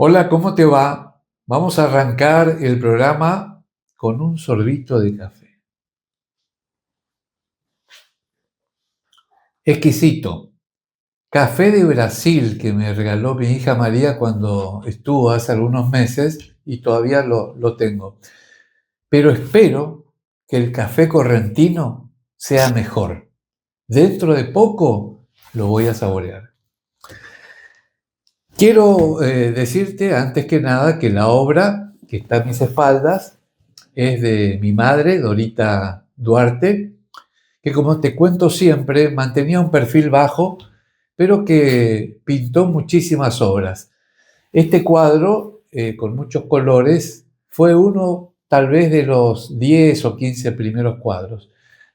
Hola, ¿cómo te va? Vamos a arrancar el programa con un sorbito de café. Exquisito. Café de Brasil que me regaló mi hija María cuando estuvo hace algunos meses y todavía lo tengo. Pero espero que el café correntino sea mejor. Dentro de poco lo voy a saborear. Quiero decirte antes que nada que la obra que está a mis espaldas es de mi madre, Dorita Duarte, que como te cuento siempre, mantenía un perfil bajo, pero que pintó muchísimas obras. Este cuadro, con muchos colores, fue uno tal vez de los 10 o 15 primeros cuadros.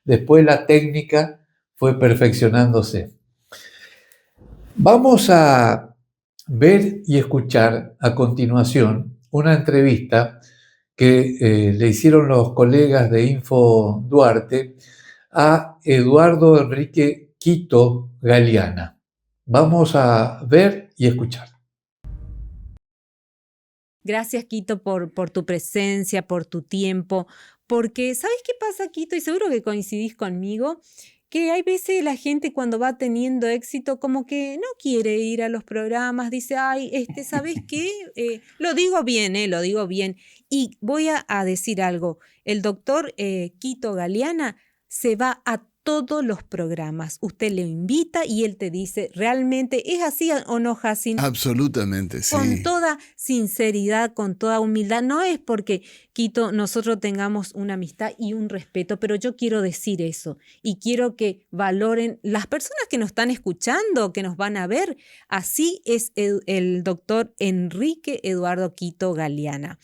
Después la técnica fue perfeccionándose. Vamos a ver y escuchar a continuación una entrevista que le hicieron los colegas de Info Duarte a Eduardo Enrique Quito Galeana. Vamos a ver y escuchar. Gracias, Quito, por tu presencia, por tu tiempo, porque ¿sabes qué pasa, Quito? Y seguro que coincidís conmigo, que hay veces la gente cuando va teniendo éxito como que no quiere ir a los programas, dice, ay, ¿sabes qué? Lo digo bien, lo digo bien. Y voy a decir algo, el doctor Quito Galeana se va a todos los programas. Usted le invita y él te dice, ¿realmente es así o no, Jacin? Absolutamente, Con sí. toda sinceridad, con toda humildad. No es porque, Quito, nosotros tengamos una amistad y un respeto, pero yo quiero decir eso y quiero que valoren las personas que nos están escuchando, que nos van a ver. Así es el doctor Enrique Eduardo Quito Galeana.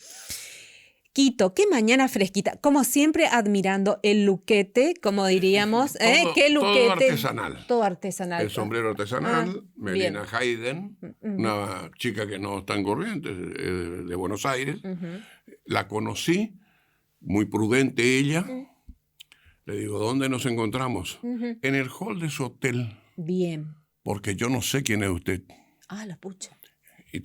Quito, qué mañana fresquita. Como siempre, admirando el luquete, como diríamos. ¿Qué luquete? Todo artesanal. Todo artesanal. El sombrero artesanal, bien. Melina Hayden, una chica que no está en Corrientes, de Buenos Aires. La conocí, muy prudente ella. Le digo, ¿dónde nos encontramos? En el hall de su hotel. Bien. Porque yo no sé quién es usted. Ah, la pucha. Y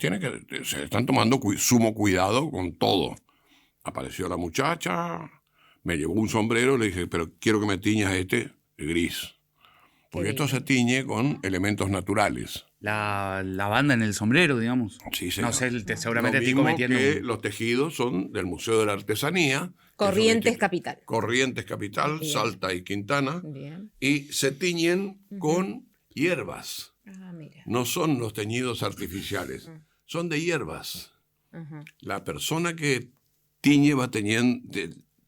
se están tomando sumo cuidado con todo. Apareció la muchacha, me llevó un sombrero, le dije, pero quiero que me tiñas de gris. Porque esto se tiñe con elementos naturales. La banda en el sombrero, digamos. Sí, señor. No sé, seguramente Lo estoy mismo cometiendo que los tejidos son del Museo de la Artesanía. Corrientes Capital. Corrientes Capital, Bien. Salta y Quintana. Bien. Y se tiñen con hierbas. Ah, mira. No son los teñidos artificiales, son de hierbas. La persona que tiñe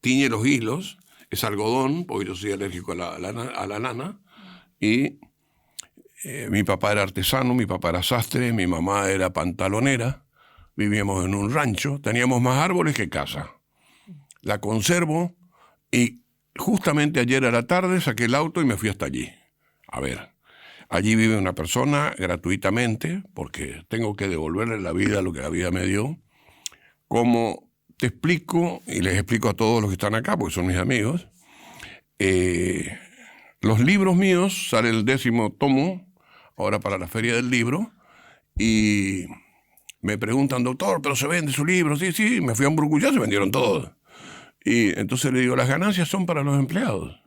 tiñe los hilos, es algodón, porque yo soy alérgico a la lana, y mi papá era artesano, mi papá era sastre, mi mamá era pantalonera, vivíamos en un rancho, teníamos más árboles que casa. La conservo y justamente ayer a la tarde saqué el auto y me fui hasta allí. A ver, allí vive una persona gratuitamente, porque tengo que devolverle la vida lo que la vida me dio. Como te explico, y les explico a todos los que están acá, porque son mis amigos, los libros míos, sale el 10º tomo, ahora para la Feria del Libro, y me preguntan, doctor, ¿pero se vende su libro? Sí, me fui a un Brucullá, se vendieron todos. Y entonces le digo, las ganancias son para los empleados.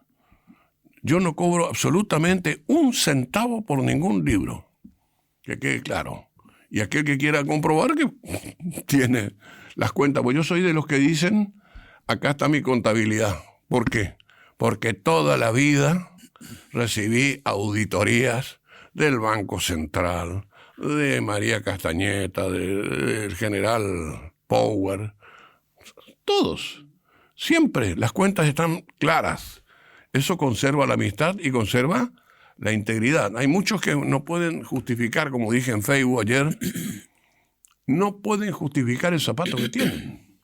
Yo no cobro absolutamente un centavo por ningún libro, que quede claro. Y aquel que quiera comprobar que tiene las cuentas, pues yo soy de los que dicen, acá está mi contabilidad. ¿Por qué? Porque toda la vida recibí auditorías del Banco Central, de María Castañeta, del general Power, todos. Siempre las cuentas están claras. Eso conserva la amistad y conserva la integridad. Hay muchos que no pueden justificar, como dije en Facebook ayer, no pueden justificar el zapato que tienen.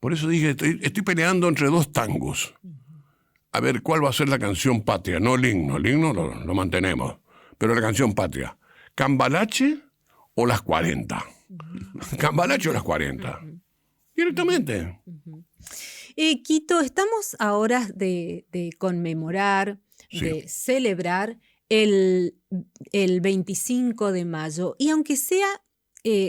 Por eso dije, estoy peleando entre dos tangos. A ver, ¿cuál va a ser la canción patria? No el himno lo mantenemos, pero la canción patria. ¿Cambalache o las 40? ¿Cambalache o las 40? Directamente. Quito, estamos ahora de conmemorar, de celebrar el 25 de mayo. Y aunque sea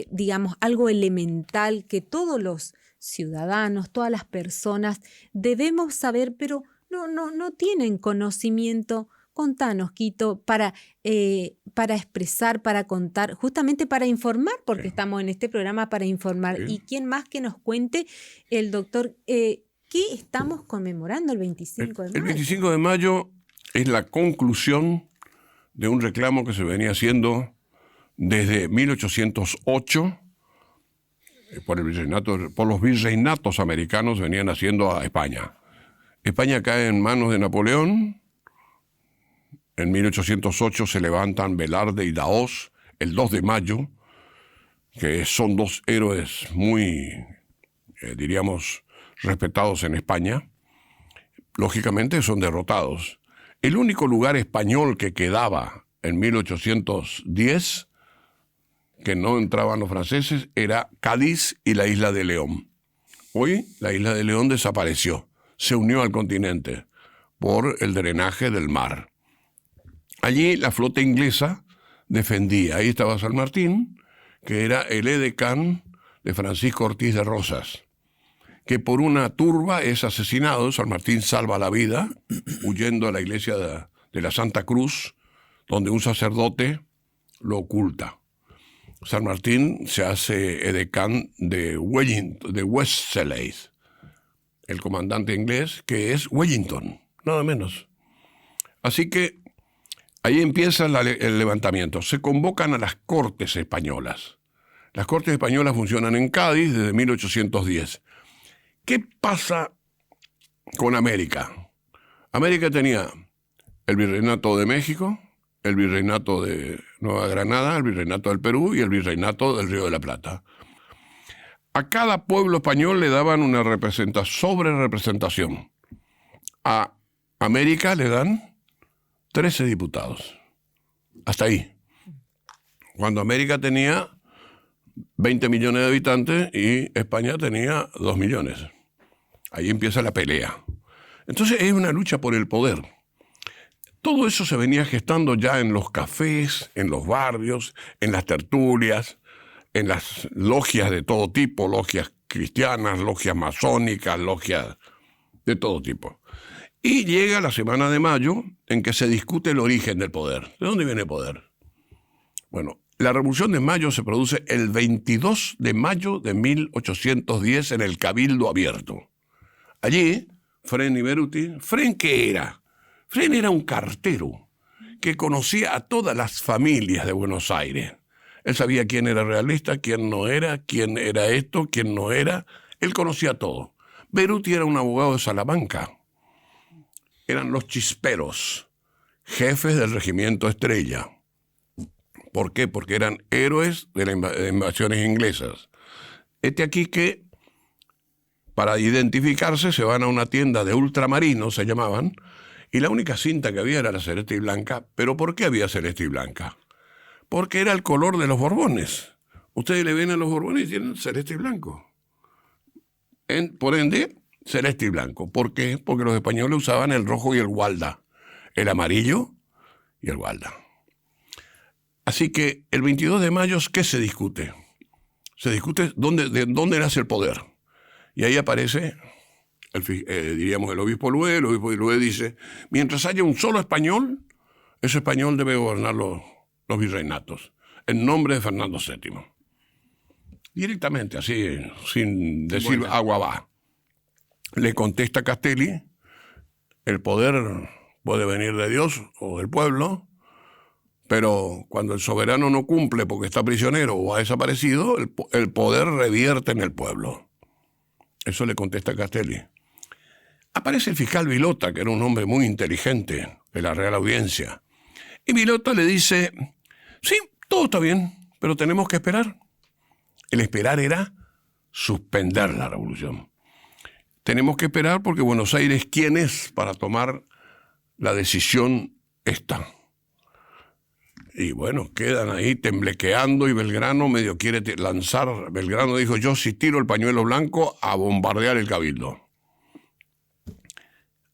digamos, algo elemental que todos los ciudadanos, todas las personas debemos saber, pero no tienen conocimiento? Contanos, Quito, para expresar, para contar, justamente para informar, porque estamos en este programa para informar. Sí. ¿Y quién más que nos cuente? El doctor, ¿qué estamos conmemorando el 25 de mayo? El 25 de mayo es la conclusión de un reclamo que se venía haciendo desde 1808 por los virreinatos americanos venían haciendo a España. España cae en manos de Napoleón. En 1808 se levantan Velarde y Daoíz el 2 de mayo, que son dos héroes muy, diríamos, respetados en España. Lógicamente son derrotados. El único lugar español que quedaba en 1810, que no entraban los franceses, era Cádiz y la isla de León. Hoy la isla de León desapareció, se unió al continente por el drenaje del mar. Allí la flota inglesa defendía. Ahí estaba San Martín, que era el edecán de Francisco Ortiz de Rosas, que por una turba es asesinado. San Martín salva la vida huyendo a la iglesia de la Santa Cruz, donde un sacerdote lo oculta. San Martín se hace edecán de Wesley, el comandante inglés, que es Wellington, nada menos. Así que ahí empieza el levantamiento. Se convocan a las Cortes Españolas. Las Cortes Españolas funcionan en Cádiz desde 1810. ¿Qué pasa con América? América tenía el Virreinato de México, el Virreinato de Nueva Granada, el Virreinato del Perú y el Virreinato del Río de la Plata. A cada pueblo español le daban una sobrerepresentación. A América le dan 13 diputados. Hasta ahí. Cuando América tenía 20 millones de habitantes y España tenía 2 millones. Ahí empieza la pelea. Entonces es una lucha por el poder. Todo eso se venía gestando ya en los cafés, en los barrios, en las tertulias, en las logias de todo tipo, logias cristianas, logias masónicas, logias de todo tipo. Y llega la semana de mayo en que se discute el origen del poder. ¿De dónde viene el poder? Bueno, la Revolución de Mayo se produce el 22 de mayo de 1810 en el Cabildo Abierto. Allí, Fren y Beruti. ¿Fren qué era? Fren era un cartero que conocía a todas las familias de Buenos Aires. Él sabía quién era realista, quién no era, quién era esto, quién no era. Él conocía todo. Beruti era un abogado de Salamanca. Eran los chisperos, jefes del regimiento Estrella. ¿Por qué? Porque eran héroes de las invasiones inglesas. Aquí que, para identificarse, se van a una tienda de ultramarinos, se llamaban, y la única cinta que había era la celeste y blanca. ¿Pero por qué había celeste y blanca? Porque era el color de los Borbones. Ustedes le ven a los Borbones y tienen celeste y blanco. Por ende, celeste y blanco. ¿Por qué? Porque los españoles usaban el rojo y el gualda, el amarillo y el gualda. Así que el 22 de mayo, ¿qué se discute? Se discute de dónde nace el poder. Y ahí aparece, diríamos, el obispo Lué. El obispo Lué dice, mientras haya un solo español, ese español debe gobernar los virreinatos, en nombre de Fernando VII. Directamente, así, sin decir agua va. Le contesta Castelli, el poder puede venir de Dios o del pueblo, pero cuando el soberano no cumple porque está prisionero o ha desaparecido, el poder revierte en el pueblo. Eso le contesta Castelli. Aparece el fiscal Vilota, que era un hombre muy inteligente de la Real Audiencia. Y Vilota le dice, sí, todo está bien, pero tenemos que esperar. El esperar era suspender la revolución. Tenemos que esperar porque Buenos Aires, ¿quién es para tomar la decisión esta? Y bueno, quedan ahí temblequeando y Belgrano medio quiere lanzar. Belgrano dijo, yo si tiro el pañuelo blanco a bombardear el Cabildo.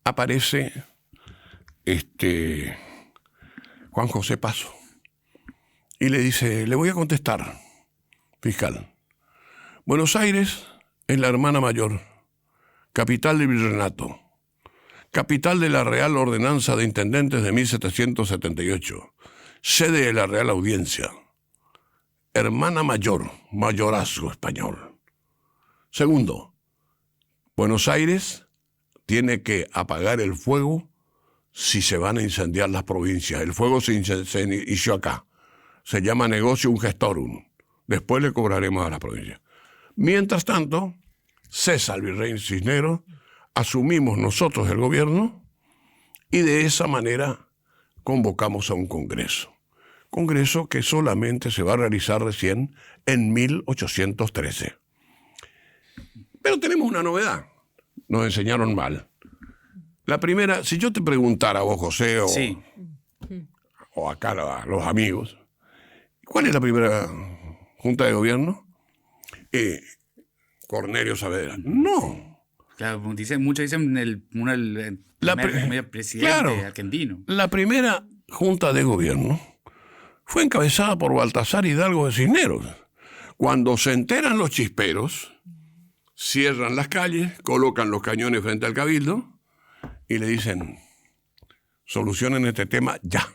Aparece Juan José Paso y le dice, le voy a contestar, fiscal. Buenos Aires es la hermana mayor, capital del virreinato, capital de la Real Ordenanza de Intendentes de 1778, sede de la Real Audiencia, hermana mayor, mayorazgo español. Segundo, Buenos Aires tiene que apagar el fuego si se van a incendiar las provincias. El fuego se inició acá. Se llama negocio gestorum. Después le cobraremos a las provincias. Mientras tanto, cesa el virrey Cisneros, asumimos nosotros el gobierno y de esa manera convocamos a un congreso. Congreso que solamente se va a realizar recién en 1813. Pero tenemos una novedad. Nos enseñaron mal. La primera, si yo te preguntara a vos, José, o acá a los amigos, ¿cuál es la primera junta de gobierno? Cornelio Saavedra. No. Claro, muchos dicen el primer presidente argentino. La primera junta de gobierno fue encabezada por Baltasar Hidalgo de Cisneros. Cuando se enteran los chisperos, cierran las calles, colocan los cañones frente al cabildo y le dicen, solucionen este tema ya.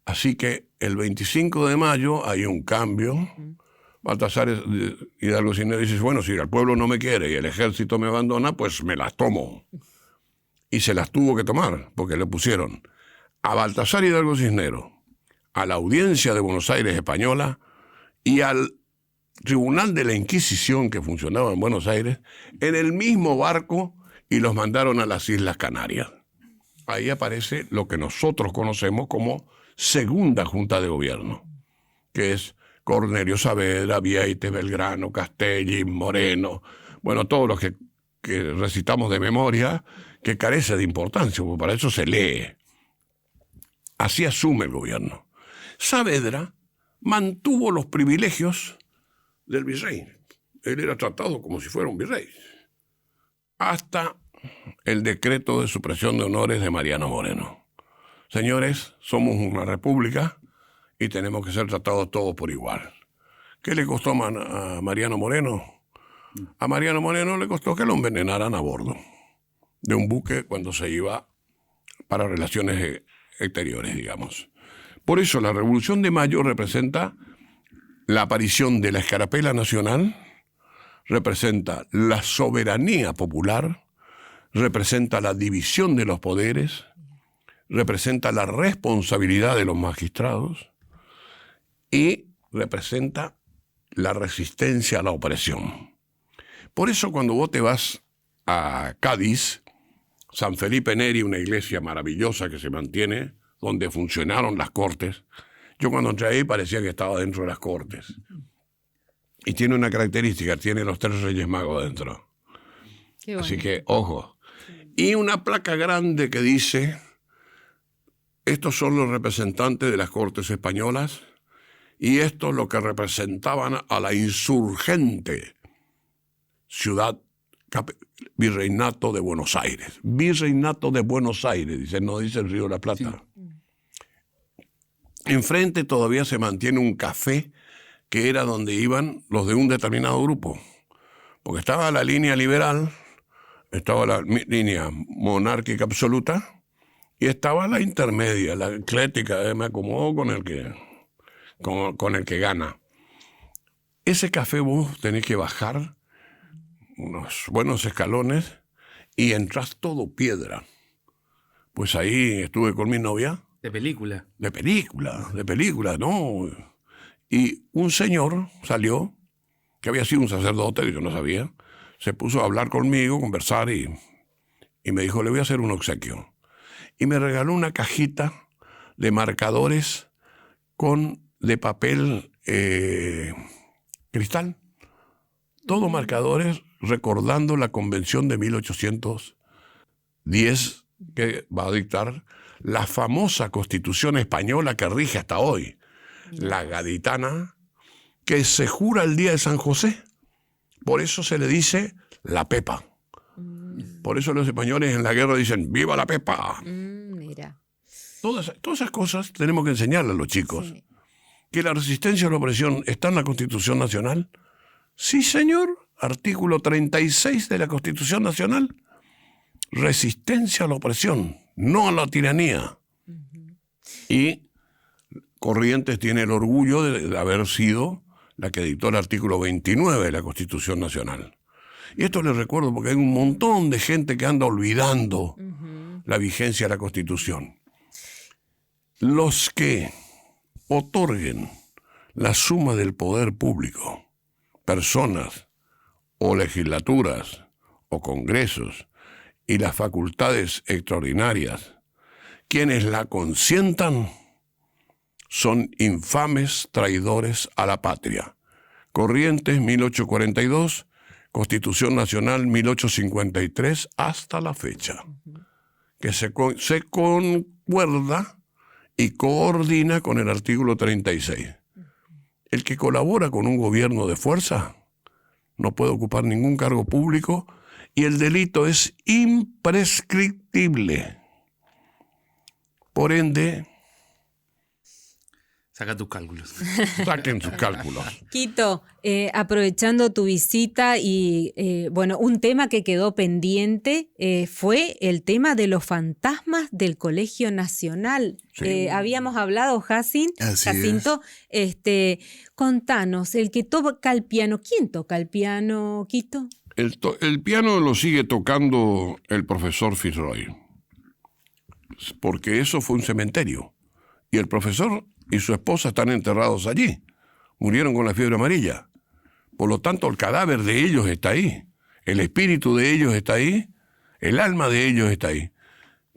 Así que el 25 de mayo hay un cambio. Baltasar Hidalgo Cisneros dice, bueno, si el pueblo no me quiere y el ejército me abandona, pues me las tomo. Y se las tuvo que tomar, porque le pusieron a Baltasar Hidalgo Cisneros, a la Audiencia de Buenos Aires española y al Tribunal de la Inquisición que funcionaba en Buenos Aires, en el mismo barco y los mandaron a las Islas Canarias. Ahí aparece lo que nosotros conocemos como Segunda Junta de Gobierno, que es Cornelio Saavedra, Vieites, Belgrano, Castelli, Moreno, bueno, todos los que recitamos de memoria, que carece de importancia, porque para eso se lee. Así asume el gobierno. Saavedra mantuvo los privilegios del virrey. Él era tratado como si fuera un virrey. Hasta el decreto de supresión de honores de Mariano Moreno. Señores, somos una república y tenemos que ser tratados todos por igual. ¿Qué le costó a Mariano Moreno? A Mariano Moreno le costó que lo envenenaran a bordo de un buque cuando se iba para relaciones exteriores, digamos. Por eso la Revolución de Mayo representa la aparición de la escarapela nacional, representa la soberanía popular, representa la división de los poderes, representa la responsabilidad de los magistrados y representa la resistencia a la opresión. Por eso cuando vos te vas a Cádiz, San Felipe Neri, una iglesia maravillosa que se mantiene, donde funcionaron las cortes, yo cuando entré ahí parecía que estaba dentro de las cortes. Y tiene una característica, tiene los 3 Reyes Magos dentro. Qué bueno. Así que, ojo. Y una placa grande que dice, estos son los representantes de las cortes españolas y estos lo que representaban a la insurgente ciudad Virreinato de Buenos Aires. Virreinato de Buenos Aires, dice, no dice el Río de la Plata. Sí. Enfrente todavía se mantiene un café que era donde iban los de un determinado grupo. Porque estaba la línea liberal, estaba la línea monárquica absoluta y estaba la intermedia, la ecléctica, me acomodo con el que gana. Ese café vos tenés que bajar unos buenos escalones y entras todo piedra. Pues ahí estuve con mi novia. ¿De película? De película, no. Y un señor salió, que había sido un sacerdote, que yo no sabía, se puso a hablar conmigo, conversar y me dijo, le voy a hacer un obsequio. Y me regaló una cajita de marcadores de papel cristal. Todos marcadores recordando la Convención de 1810 que va a dictar la famosa Constitución española que rige hasta hoy, la gaditana, que se jura el día de San José. Por eso se le dice la Pepa. Por eso los españoles en la guerra dicen ¡viva la Pepa! Mira. Todas esas cosas tenemos que enseñarle a los chicos. Sí. ¿Que la resistencia a la opresión está en la Constitución Nacional? Sí, señor. Artículo 36 de la Constitución Nacional. Resistencia a la opresión, no a la tiranía. Y Corrientes tiene el orgullo de haber sido la que dictó el artículo 29 de la Constitución Nacional. Y esto les recuerdo porque hay un montón de gente que anda olvidando la vigencia de la Constitución. Los que otorguen la suma del poder público, personas o legislaturas o congresos y las facultades extraordinarias, quienes la consientan son infames traidores a la patria. Corrientes 1842, Constitución Nacional 1853 hasta la fecha, que se concuerda y coordina con el artículo 36. El que colabora con un gobierno de fuerza no puede ocupar ningún cargo público y el delito es imprescriptible. Por ende, saca tus cálculos. Saquen sus cálculos. Quito, aprovechando tu visita y bueno, un tema que quedó pendiente fue el tema de los fantasmas del Colegio Nacional. Sí. Habíamos hablado, Jacinto, contanos, el que toca el piano, ¿quién toca el piano, Quito? El piano lo sigue tocando el profesor Fitzroy, porque eso fue un cementerio. Y el profesor y su esposa están enterrados allí. Murieron con la fiebre amarilla. Por lo tanto, el cadáver de ellos está ahí. El espíritu de ellos está ahí. El alma de ellos está ahí.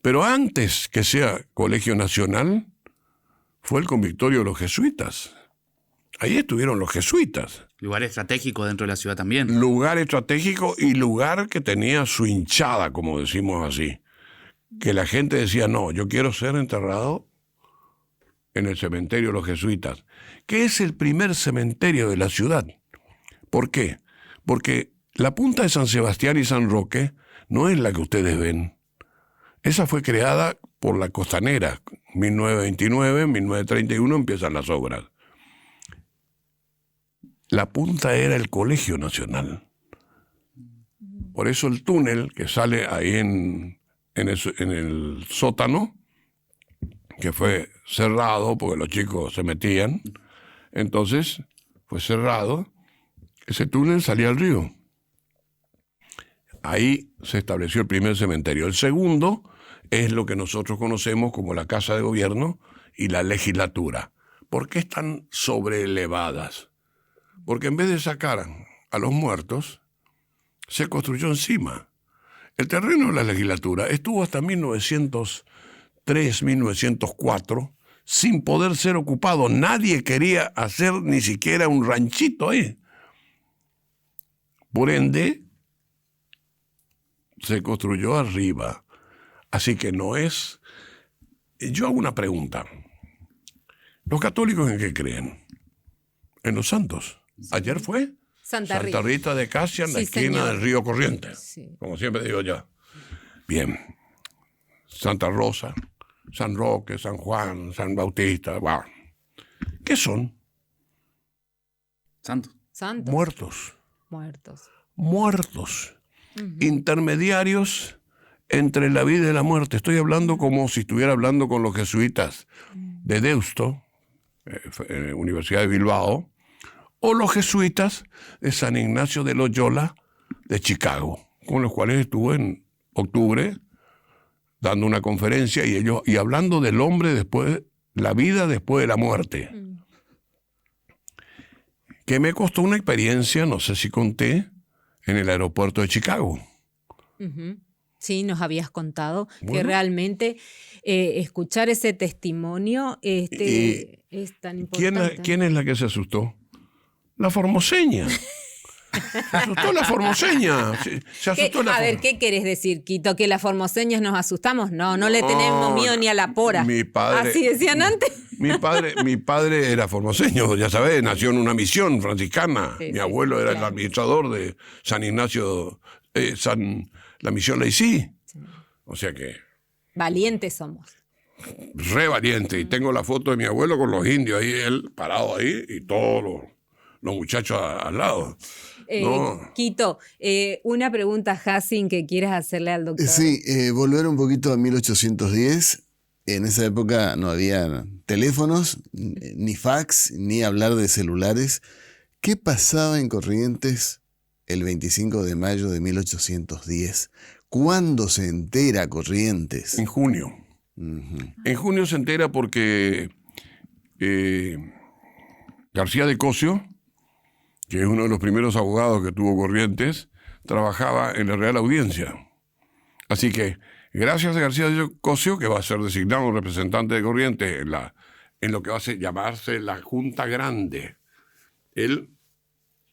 Pero antes que sea Colegio Nacional, fue el convictorio de los jesuitas. Ahí estuvieron los jesuitas. Lugar estratégico dentro de la ciudad también. Lugar estratégico y lugar que tenía su hinchada, como decimos así. Que la gente decía, no, yo quiero ser enterrado en el cementerio de los jesuitas, que es el primer cementerio de la ciudad. ¿Por qué? Porque la punta de San Sebastián y San Roque no es la que ustedes ven. Esa fue creada por la Costanera. 1929, 1931 empiezan las obras. La punta era el Colegio Nacional. Por eso el túnel que sale ahí en el sótano, que fue cerrado porque los chicos se metían, entonces fue cerrado, ese túnel salía al río. Ahí se estableció el primer cementerio. El segundo es lo que nosotros conocemos como la Casa de Gobierno y la legislatura. ¿Por qué están sobreelevadas? Porque en vez de sacar a los muertos, se construyó encima. El terreno de la legislatura estuvo hasta 1903, 1904, sin poder ser ocupado. Nadie quería hacer ni siquiera un ranchito ahí. Por ende, se construyó arriba. Así que no es... Yo hago una pregunta. ¿Los católicos en qué creen? En los santos. Ayer fue Santa Rita de Casia, en la esquina señor. Del río Corrientes. Sí. Como siempre digo yo. Bien. Santa Rosa, San Roque, San Juan, San Bautista. Wow. ¿Qué son? Santos. Muertos. Muertos. Intermediarios entre la vida y la muerte. Estoy hablando como si estuviera hablando con los jesuitas de Deusto, Universidad de Bilbao, o los jesuitas de San Ignacio de Loyola de Chicago, con los cuales estuve en octubre dando una conferencia y hablando del hombre después, la vida después de la muerte. Que me costó una experiencia, no sé si conté, en el aeropuerto de Chicago. Sí, nos habías contado que realmente escuchar ese testimonio es tan importante. ¿Quién es la que se asustó? La formoseña. Se asustó la formoseña. A ver, ¿qué querés decir, Quito? ¿Que las formoseñas nos asustamos? No le tenemos miedo ni a la pora. Mi padre, ¿así decían antes? Mi padre era formoseño, ya sabés, nació en una misión franciscana. Mi abuelo era el administrador de San Ignacio, la misión Leicí. Sí. O sea que... Valientes somos. re valiente. Y tengo la foto de mi abuelo con los indios ahí, él parado ahí y todos los muchachos al lado. No. Quito, una pregunta, Hassing, que quieras hacerle al doctor. Sí, volver un poquito a 1810. En esa época no había teléfonos, ni fax, ni hablar de celulares. ¿Qué pasaba en Corrientes el 25 de mayo de 1810? ¿Cuándo se entera Corrientes? En junio. En junio se entera porque García de Cosio, que es uno de los primeros abogados que tuvo Corrientes, trabajaba en la Real Audiencia. Así que, gracias a García de Cosio, que va a ser designado representante de Corrientes en lo que va a llamarse la Junta Grande, él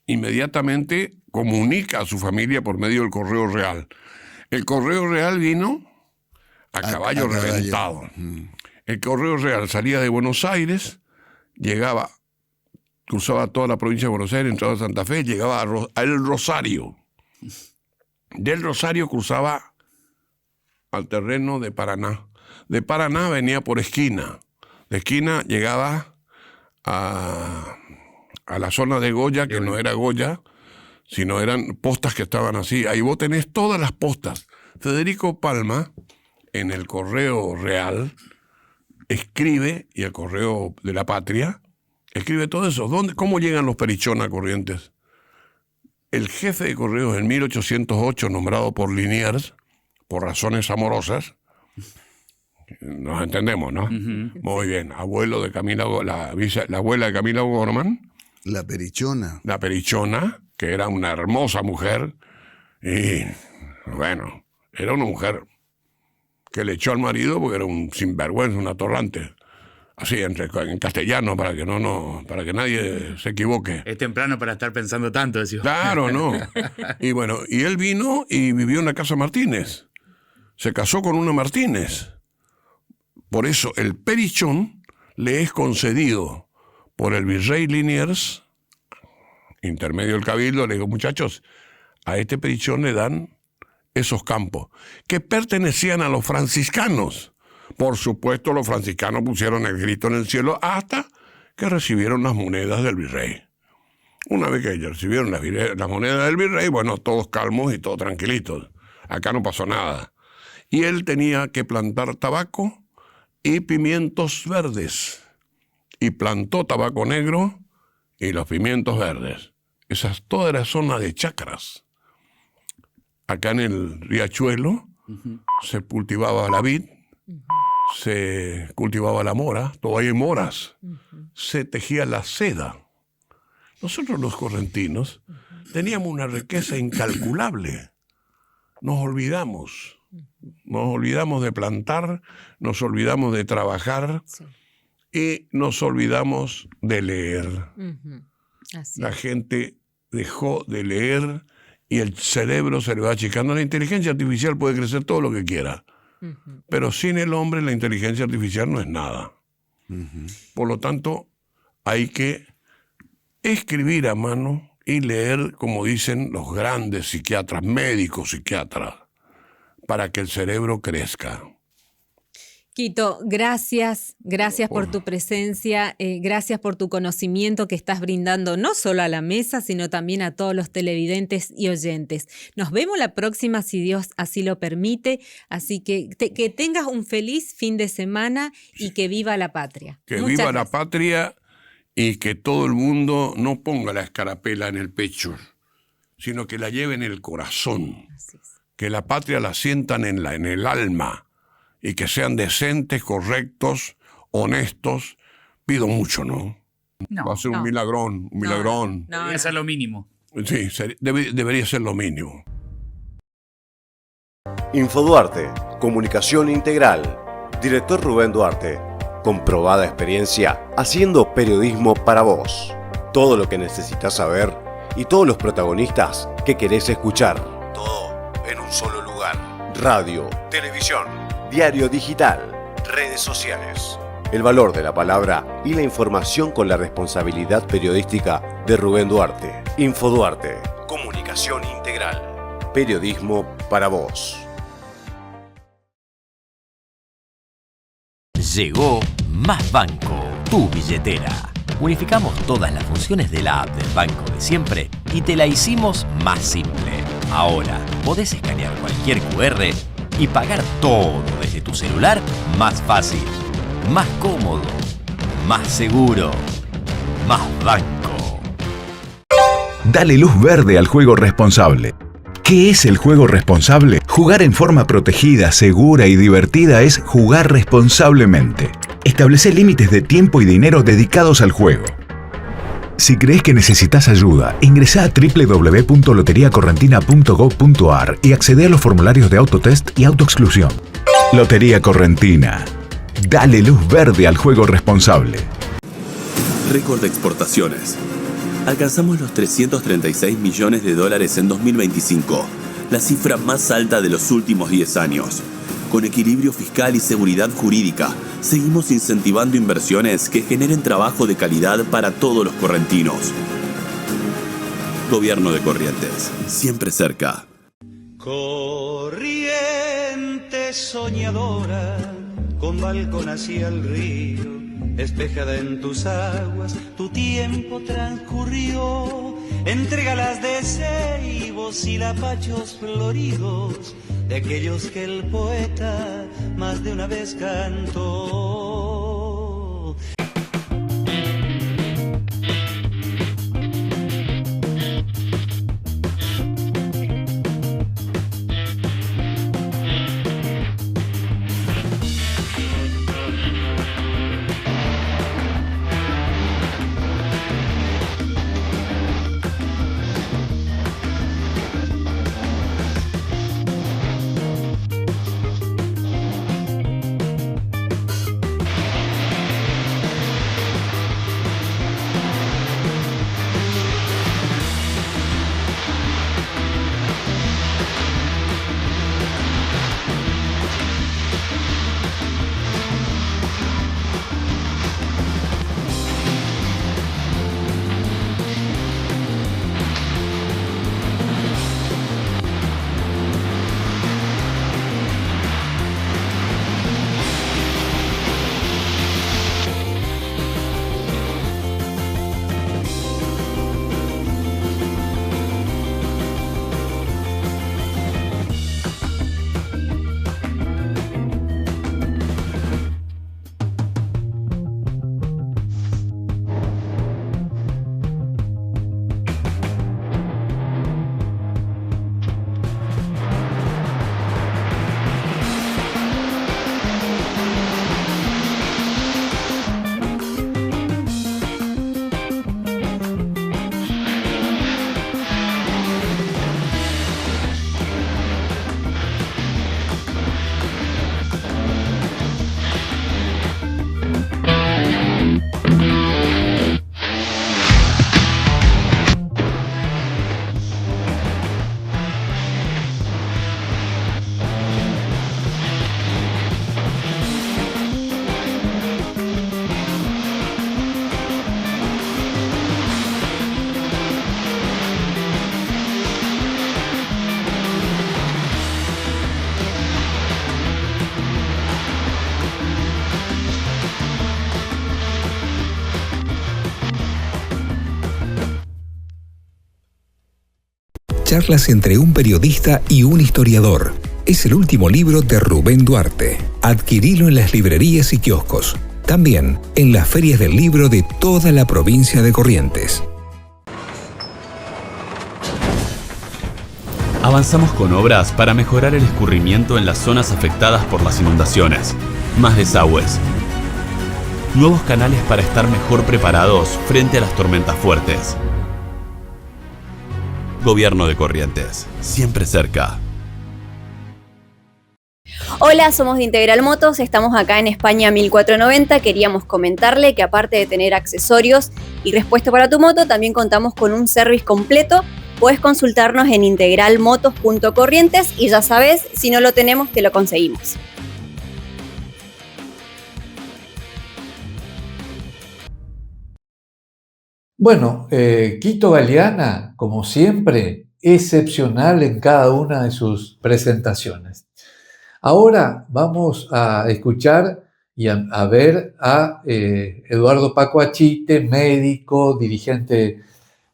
inmediatamente comunica a su familia por medio del Correo Real. El Correo Real vino a caballo reventado. El Correo Real salía de Buenos Aires, cruzaba toda la provincia de Buenos Aires, entraba a Santa Fe, llegaba a El Rosario. Del Rosario cruzaba al terreno de Paraná. De Paraná venía por Esquina. De Esquina llegaba a la zona de Goya, que no era Goya, sino eran postas que estaban así. Ahí vos tenés todas las postas. Federico Palma, en el Correo Real, escribe, y el Correo de la Patria, escribe todo eso. ¿Cómo llegan los Perichón a Corrientes? El jefe de correos en 1808, nombrado por Liniers, por razones amorosas, nos entendemos, ¿no? Muy bien. Abuelo de Camila, la abuela de Camila O'Gorman. La Perichona. La Perichona, que era una hermosa mujer. Y, bueno, era una mujer que le echó al marido porque era un sinvergüenza, un atorrante. Así, en castellano, para que nadie se equivoque. Es temprano para estar pensando tanto, decía. Claro, no. Y bueno, y él vino y vivió en la casa Martínez. Se casó con una Martínez. Por eso el Perichón le es concedido por el virrey Liniers, intermedio del cabildo. Le digo, muchachos, a este Perichón le dan esos campos que pertenecían a los franciscanos. Por supuesto, los franciscanos pusieron el grito en el cielo hasta que recibieron las monedas del virrey. Una vez que recibieron las monedas del virrey, bueno, todos calmos y todos tranquilitos. Acá no pasó nada. Y él tenía que plantar tabaco y pimientos verdes. Y plantó tabaco negro y los pimientos verdes. Toda era zona de chacras. Acá en el riachuelo se cultivaba la vid, se cultivaba la mora, todavía hay moras, se tejía la seda. Nosotros los correntinos teníamos una riqueza incalculable. Nos olvidamos de plantar, nos olvidamos de trabajar y nos olvidamos de leer. La gente dejó de leer y el cerebro se le va achicando. La inteligencia artificial puede crecer todo lo que quiera. Pero sin el hombre la inteligencia artificial no es nada. Por lo tanto, hay que escribir a mano y leer, como dicen los grandes psiquiatras, médicos psiquiatras, para que el cerebro crezca. Quito, gracias por tu presencia, gracias por tu conocimiento que estás brindando no solo a la mesa, sino también a todos los televidentes y oyentes. Nos vemos la próxima, si Dios así lo permite, así que que tengas un feliz fin de semana y que viva la patria. Que viva la patria y que todo el mundo no ponga la escarapela en el pecho, sino que la lleve en el corazón, que la patria la sientan en el alma, y que sean decentes, correctos, honestos. Pido mucho, ¿no? Va a ser un milagrón, un milagrón. Debería ser lo mínimo. Sí, debería ser lo mínimo. Infoduarte, comunicación integral. Director Rubén Duarte. Comprobada experiencia haciendo periodismo para vos. Todo lo que necesitas saber y todos los protagonistas que querés escuchar. Todo en un solo lugar. Radio, televisión, diario digital, redes sociales. El valor de la palabra y la información con la responsabilidad periodística de Rubén Duarte. Infoduarte, comunicación integral. Periodismo para vos. Llegó Más Banco, tu billetera. Unificamos todas las funciones de la app del banco de siempre y te la hicimos más simple. Ahora podés escanear cualquier QR y pagar todo desde tu celular más fácil, más cómodo, más seguro. Más Banco. Dale luz verde al juego responsable. ¿Qué es el juego responsable? Jugar en forma protegida, segura y divertida es jugar responsablemente. Establece límites de tiempo y dinero dedicados al juego. Si crees que necesitas ayuda, ingresá a www.loteriacorrentina.gov.ar y accede a los formularios de autotest y autoexclusión. Lotería Correntina. Dale luz verde al juego responsable. Récord de exportaciones. Alcanzamos los 336 millones de dólares en 2025, la cifra más alta de los últimos 10 años. Con equilibrio fiscal y seguridad jurídica, seguimos incentivando inversiones que generen trabajo de calidad para todos los correntinos. Gobierno de Corrientes, siempre cerca. Corriente soñadora, con balcón hacia el río, espejada en tus aguas, tu tiempo transcurrió entre galas de ceibos y lapachos floridos, de aquellos que el poeta más de una vez cantó. Charlas entre un periodista y un historiador. Es el último libro de Rubén Duarte. Adquirilo en las librerías y kioscos. También en las ferias del libro de toda la provincia de Corrientes. Avanzamos con obras para mejorar el escurrimiento en las zonas afectadas por las inundaciones. Más desagües. Nuevos canales para estar mejor preparados frente a las tormentas fuertes. Gobierno de Corrientes, siempre cerca. Hola, somos de Integral Motos, estamos acá en España 1490. Queríamos comentarle que aparte de tener accesorios y repuesto para tu moto, también contamos con un service completo. Puedes consultarnos en integralmotos.corrientes y ya sabes, si no lo tenemos, te lo conseguimos. Bueno, Quito Galeana, como siempre, excepcional en cada una de sus presentaciones. Ahora vamos a escuchar y a ver a Eduardo Paco Achite, médico, dirigente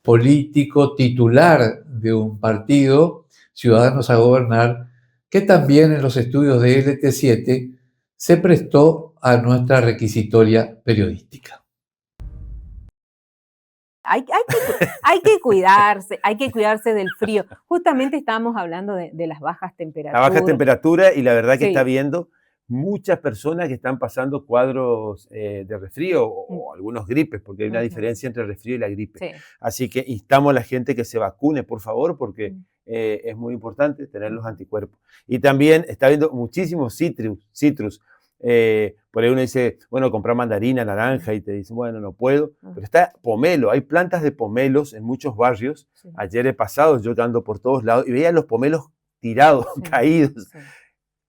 político, titular de un partido, Ciudadanos a Gobernar, que también en los estudios de LT7 se prestó a nuestra requisitoria periodística. Hay que cuidarse del frío. Justamente estábamos hablando de las bajas temperaturas. La baja temperatura, y la verdad que Sí. está habiendo muchas personas que están pasando cuadros de resfrío o algunos gripes, porque hay una diferencia entre el resfrío y la gripe. Sí. Así que instamos a la gente que se vacune, por favor, porque es muy importante tener los anticuerpos. Y también está habiendo muchísimos citrus. Por ahí uno dice, bueno, comprar mandarina, naranja, y te dicen, bueno, no puedo. Pero está pomelo, hay plantas de pomelos en muchos barrios. Sí. Ayer he pasado, yo ando por todos lados, y veía los pomelos tirados, Sí. caídos. Sí.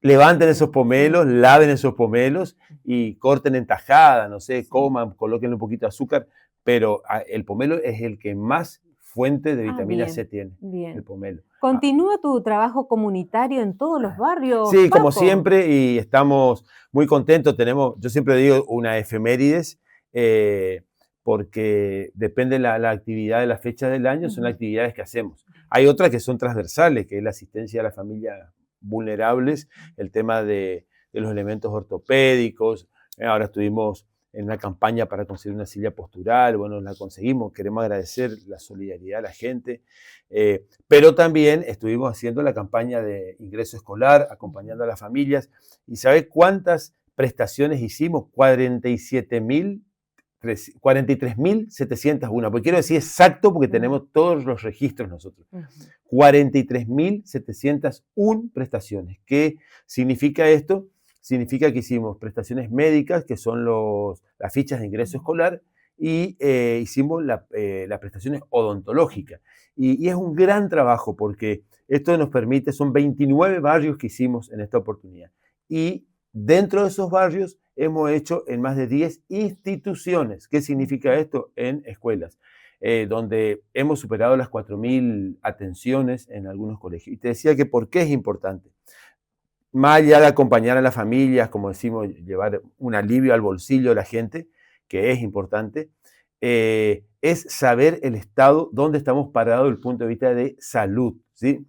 Levanten esos pomelos, laven esos pomelos y corten en tajada, no sé, coman, coloquen un poquito de azúcar, pero el pomelo es el que más fuente de vitamina bien, C tiene, bien. el pomelo. ¿Continúa tu trabajo comunitario en todos los barrios, Sí, como Paco? siempre, y estamos muy contentos. Yo siempre digo una efemérides, porque depende la actividad de la fecha del año, son las actividades que hacemos. Hay otras que son transversales, que es la asistencia a las familias vulnerables, el tema de los elementos ortopédicos. Ahora estuvimos en una campaña para conseguir una silla postural, bueno, la conseguimos, queremos agradecer la solidaridad a la gente, pero también estuvimos haciendo la campaña de ingreso escolar, acompañando a las familias, y ¿sabe cuántas prestaciones hicimos? 43.701, porque quiero decir exacto porque tenemos todos los registros nosotros. 43.701 prestaciones. ¿Qué significa esto? Significa que hicimos prestaciones médicas, que son las fichas de ingreso escolar, y hicimos las prestaciones odontológicas. Y es un gran trabajo porque esto nos permite, son 29 barrios que hicimos en esta oportunidad. Y dentro de esos barrios hemos hecho en más de 10 instituciones. ¿Qué significa esto? En escuelas, donde hemos superado las 4.000 atenciones en algunos colegios. Y te decía que ¿por qué es importante? Más allá de acompañar a las familias, como decimos, llevar un alivio al bolsillo de la gente, que es importante, es saber el estado donde estamos parados desde el punto de vista de salud, ¿sí?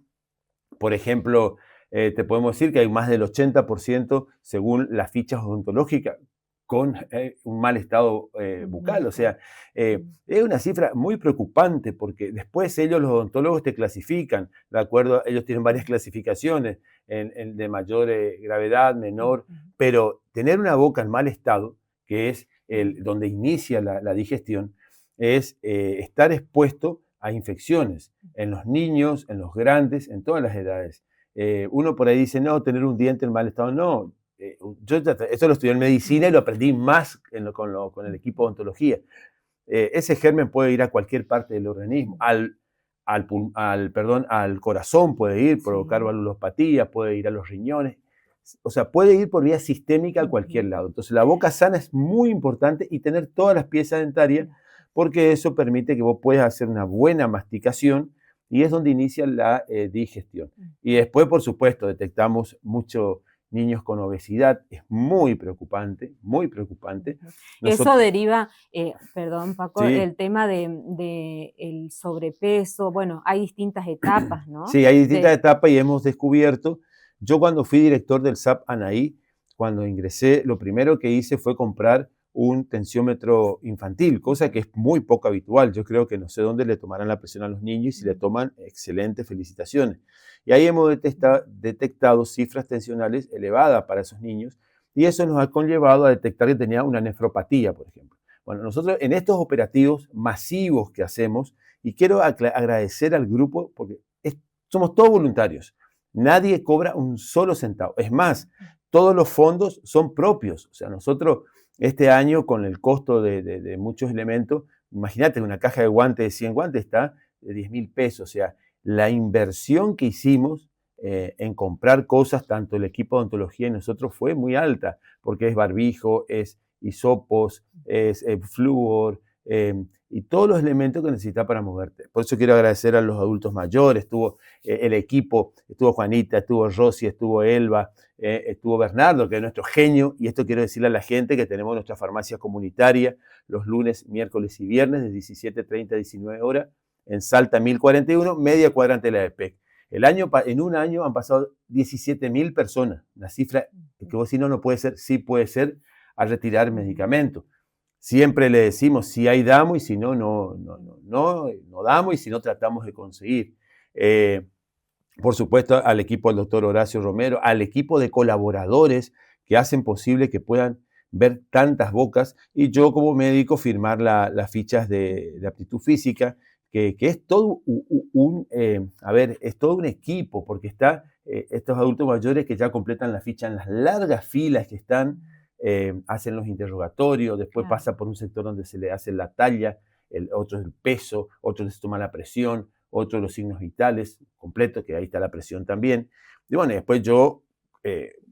Por ejemplo, te podemos decir que hay más del 80%, según las fichas odontológicas, con un mal estado bucal. O sea, es una cifra muy preocupante porque después ellos, los odontólogos, te clasifican, de acuerdo, ellos tienen varias clasificaciones, de mayor gravedad, menor, pero tener una boca en mal estado, que es donde inicia la digestión, es estar expuesto a infecciones en los niños, en los grandes, en todas las edades. Uno por ahí dice, no, tener un diente en mal estado, no. Esto lo estudié en medicina y lo aprendí más con el equipo de odontología. Ese germen puede ir a cualquier parte del organismo, al corazón puede ir, provocar valvulopatía, puede ir a los riñones, o sea, puede ir por vía sistémica a cualquier lado. Entonces la boca sana es muy importante y tener todas las piezas dentarias, porque eso permite que vos puedas hacer una buena masticación y es donde inicia la digestión. Y después, por supuesto, detectamos muchos niños con obesidad, es muy preocupante, muy preocupante. Eso deriva, perdón Paco, Sí. el tema de el sobrepeso, bueno, hay distintas etapas, ¿no? Sí, hay distintas etapas y hemos descubierto, yo cuando fui director del SAP Anaí, cuando ingresé, lo primero que hice fue comprar un tensiómetro infantil, cosa que es muy poco habitual. Yo creo que no sé dónde le tomarán la presión a los niños y si le toman, excelentes felicitaciones. Y ahí hemos detectado cifras tensionales elevadas para esos niños y eso nos ha conllevado a detectar que tenía una nefropatía, por ejemplo. Bueno, nosotros en estos operativos masivos que hacemos, y quiero agradecer al grupo porque somos todos voluntarios, nadie cobra un solo centavo. Es más, todos los fondos son propios. O sea, nosotros este año con el costo de muchos elementos, imagínate, una caja de guantes de 100 guantes está de 10.000 pesos. O sea, la inversión que hicimos en comprar cosas, tanto el equipo de odontología y nosotros, fue muy alta, porque es barbijo, es hisopos, es flúor, y todos los elementos que necesitas para moverte. Por eso quiero agradecer a los adultos mayores, estuvo el equipo, estuvo Juanita, estuvo Rosy, estuvo Elba, estuvo Bernardo, que es nuestro genio, y esto quiero decirle a la gente que tenemos nuestra farmacia comunitaria los lunes, miércoles y viernes de 17:30 a 19 horas en Salta 1041, media cuadrante de la EPEC. En un año han pasado 17.000 personas, una cifra que vos decís no puede ser, sí puede ser, a retirar medicamentos. Siempre le decimos si hay damos y si no damos y si no tratamos de conseguir. Por supuesto al equipo del doctor Horacio Romero, al equipo de colaboradores que hacen posible que puedan ver tantas bocas y yo como médico firmar las fichas de aptitud física, que es todo es todo un equipo, porque está estos adultos mayores que ya completan la ficha en las largas filas que están, hacen los interrogatorios, después pasa por un sector donde se le hace la talla, otro es el peso, otro les toma la presión, otro los signos vitales completos, que ahí está la presión también. Y bueno, después yo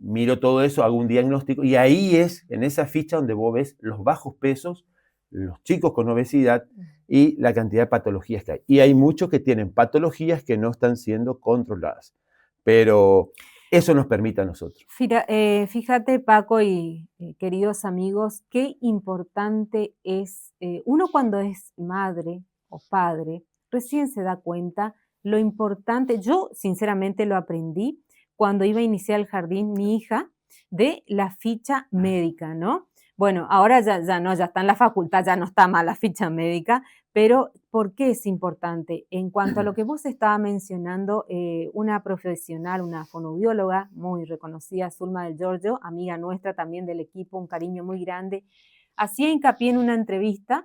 miro todo eso, hago un diagnóstico y ahí es, en esa ficha donde vos ves los bajos pesos, los chicos con obesidad y la cantidad de patologías que hay. Y hay muchos que tienen patologías que no están siendo controladas, pero eso nos permite a nosotros. Fíjate, Paco y queridos amigos, qué importante es, uno cuando es madre o padre, recién se da cuenta lo importante, yo sinceramente lo aprendí cuando iba a iniciar el jardín mi hija, de la ficha médica, ¿no? Bueno, ahora ya está en la facultad, ya no está más la ficha médica, pero ¿por qué es importante? En cuanto a lo que vos estabas mencionando, una profesional, una fonoaudióloga muy reconocida, Zulma del Giorgio, amiga nuestra también del equipo, un cariño muy grande, hacía hincapié en una entrevista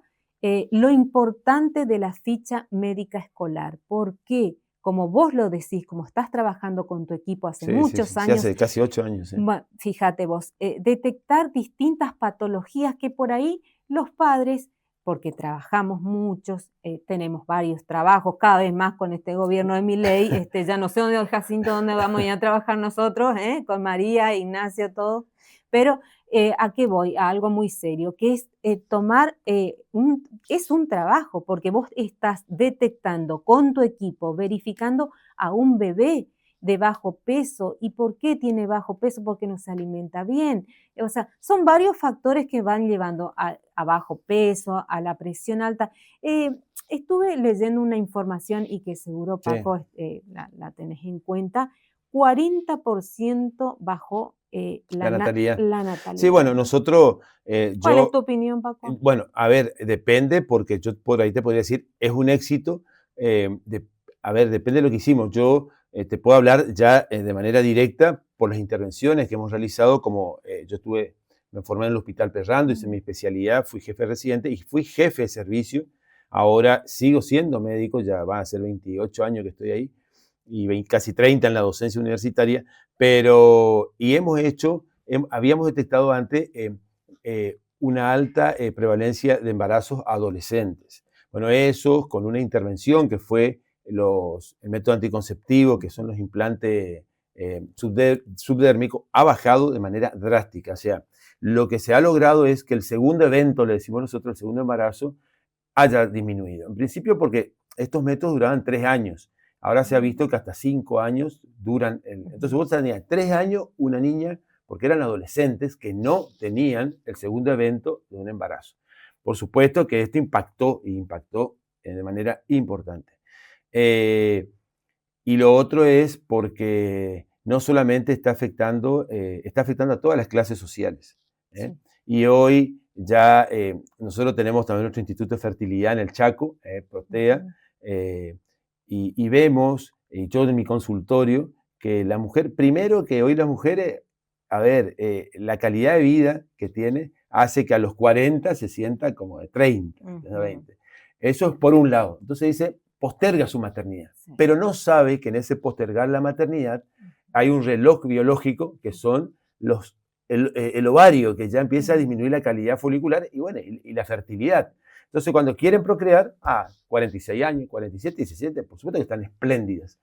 lo importante de la ficha médica escolar. ¿Por qué? Como vos lo decís, como estás trabajando con tu equipo hace muchos años. Sí, hace casi 8 años. Bueno, fíjate vos, detectar distintas patologías que por ahí los padres, porque trabajamos muchos, tenemos varios trabajos, cada vez más con este gobierno de Milei, ya no sé dónde, Jacinto, dónde vamos a ir a trabajar nosotros, con María, Ignacio, todos, pero ¿a qué voy? A algo muy serio, que es es un trabajo, porque vos estás detectando con tu equipo, verificando a un bebé de bajo peso. ¿Y por qué tiene bajo peso? Porque no se alimenta bien. O sea, son varios factores que van llevando a bajo peso, a la presión alta. Estuve leyendo una información y que seguro, Paco, la tenés en cuenta. 40% bajó la natalidad. Sí, bueno, nosotros... ¿Cuál es tu opinión, Paco? Bueno, a ver, depende, porque yo por ahí te podría decir, es un éxito. Depende de lo que hicimos. Yo te puedo hablar ya de manera directa por las intervenciones que hemos realizado, como me formé en el Hospital Perrando, hice mi especialidad, fui jefe residente y fui jefe de servicio. Ahora sigo siendo médico, ya van a ser 28 años que estoy ahí, y casi 30 en la docencia universitaria, habíamos detectado antes una alta prevalencia de embarazos adolescentes. Bueno, eso con una intervención que fue el método anticonceptivo, que son los implantes subdérmicos, ha bajado de manera drástica. O sea, lo que se ha logrado es que el segundo evento, le decimos nosotros, el segundo embarazo, haya disminuido. En principio porque estos métodos duraban 3 años. Ahora se ha visto que hasta 5 años duran. Entonces vos tenías 3 años una niña, porque eran adolescentes que no tenían el segundo evento de un embarazo. Por supuesto que esto impactó de manera importante. Y lo otro es porque no solamente está afectando a todas las clases sociales. Sí. Y hoy ya nosotros tenemos también nuestro Instituto de Fertilidad en el Chaco, Protea, y vemos, yo en mi consultorio, que la mujer, primero que hoy las mujeres, la calidad de vida que tiene hace que a los 40 se sienta como de 30, de 20. Eso es por un lado. Entonces dice, posterga su maternidad, pero no sabe que en ese postergar la maternidad hay un reloj biológico que son el ovario, que ya empieza a disminuir la calidad folicular y la fertilidad. Entonces, cuando quieren procrear, 46 años, 47, 17, por supuesto que están espléndidas.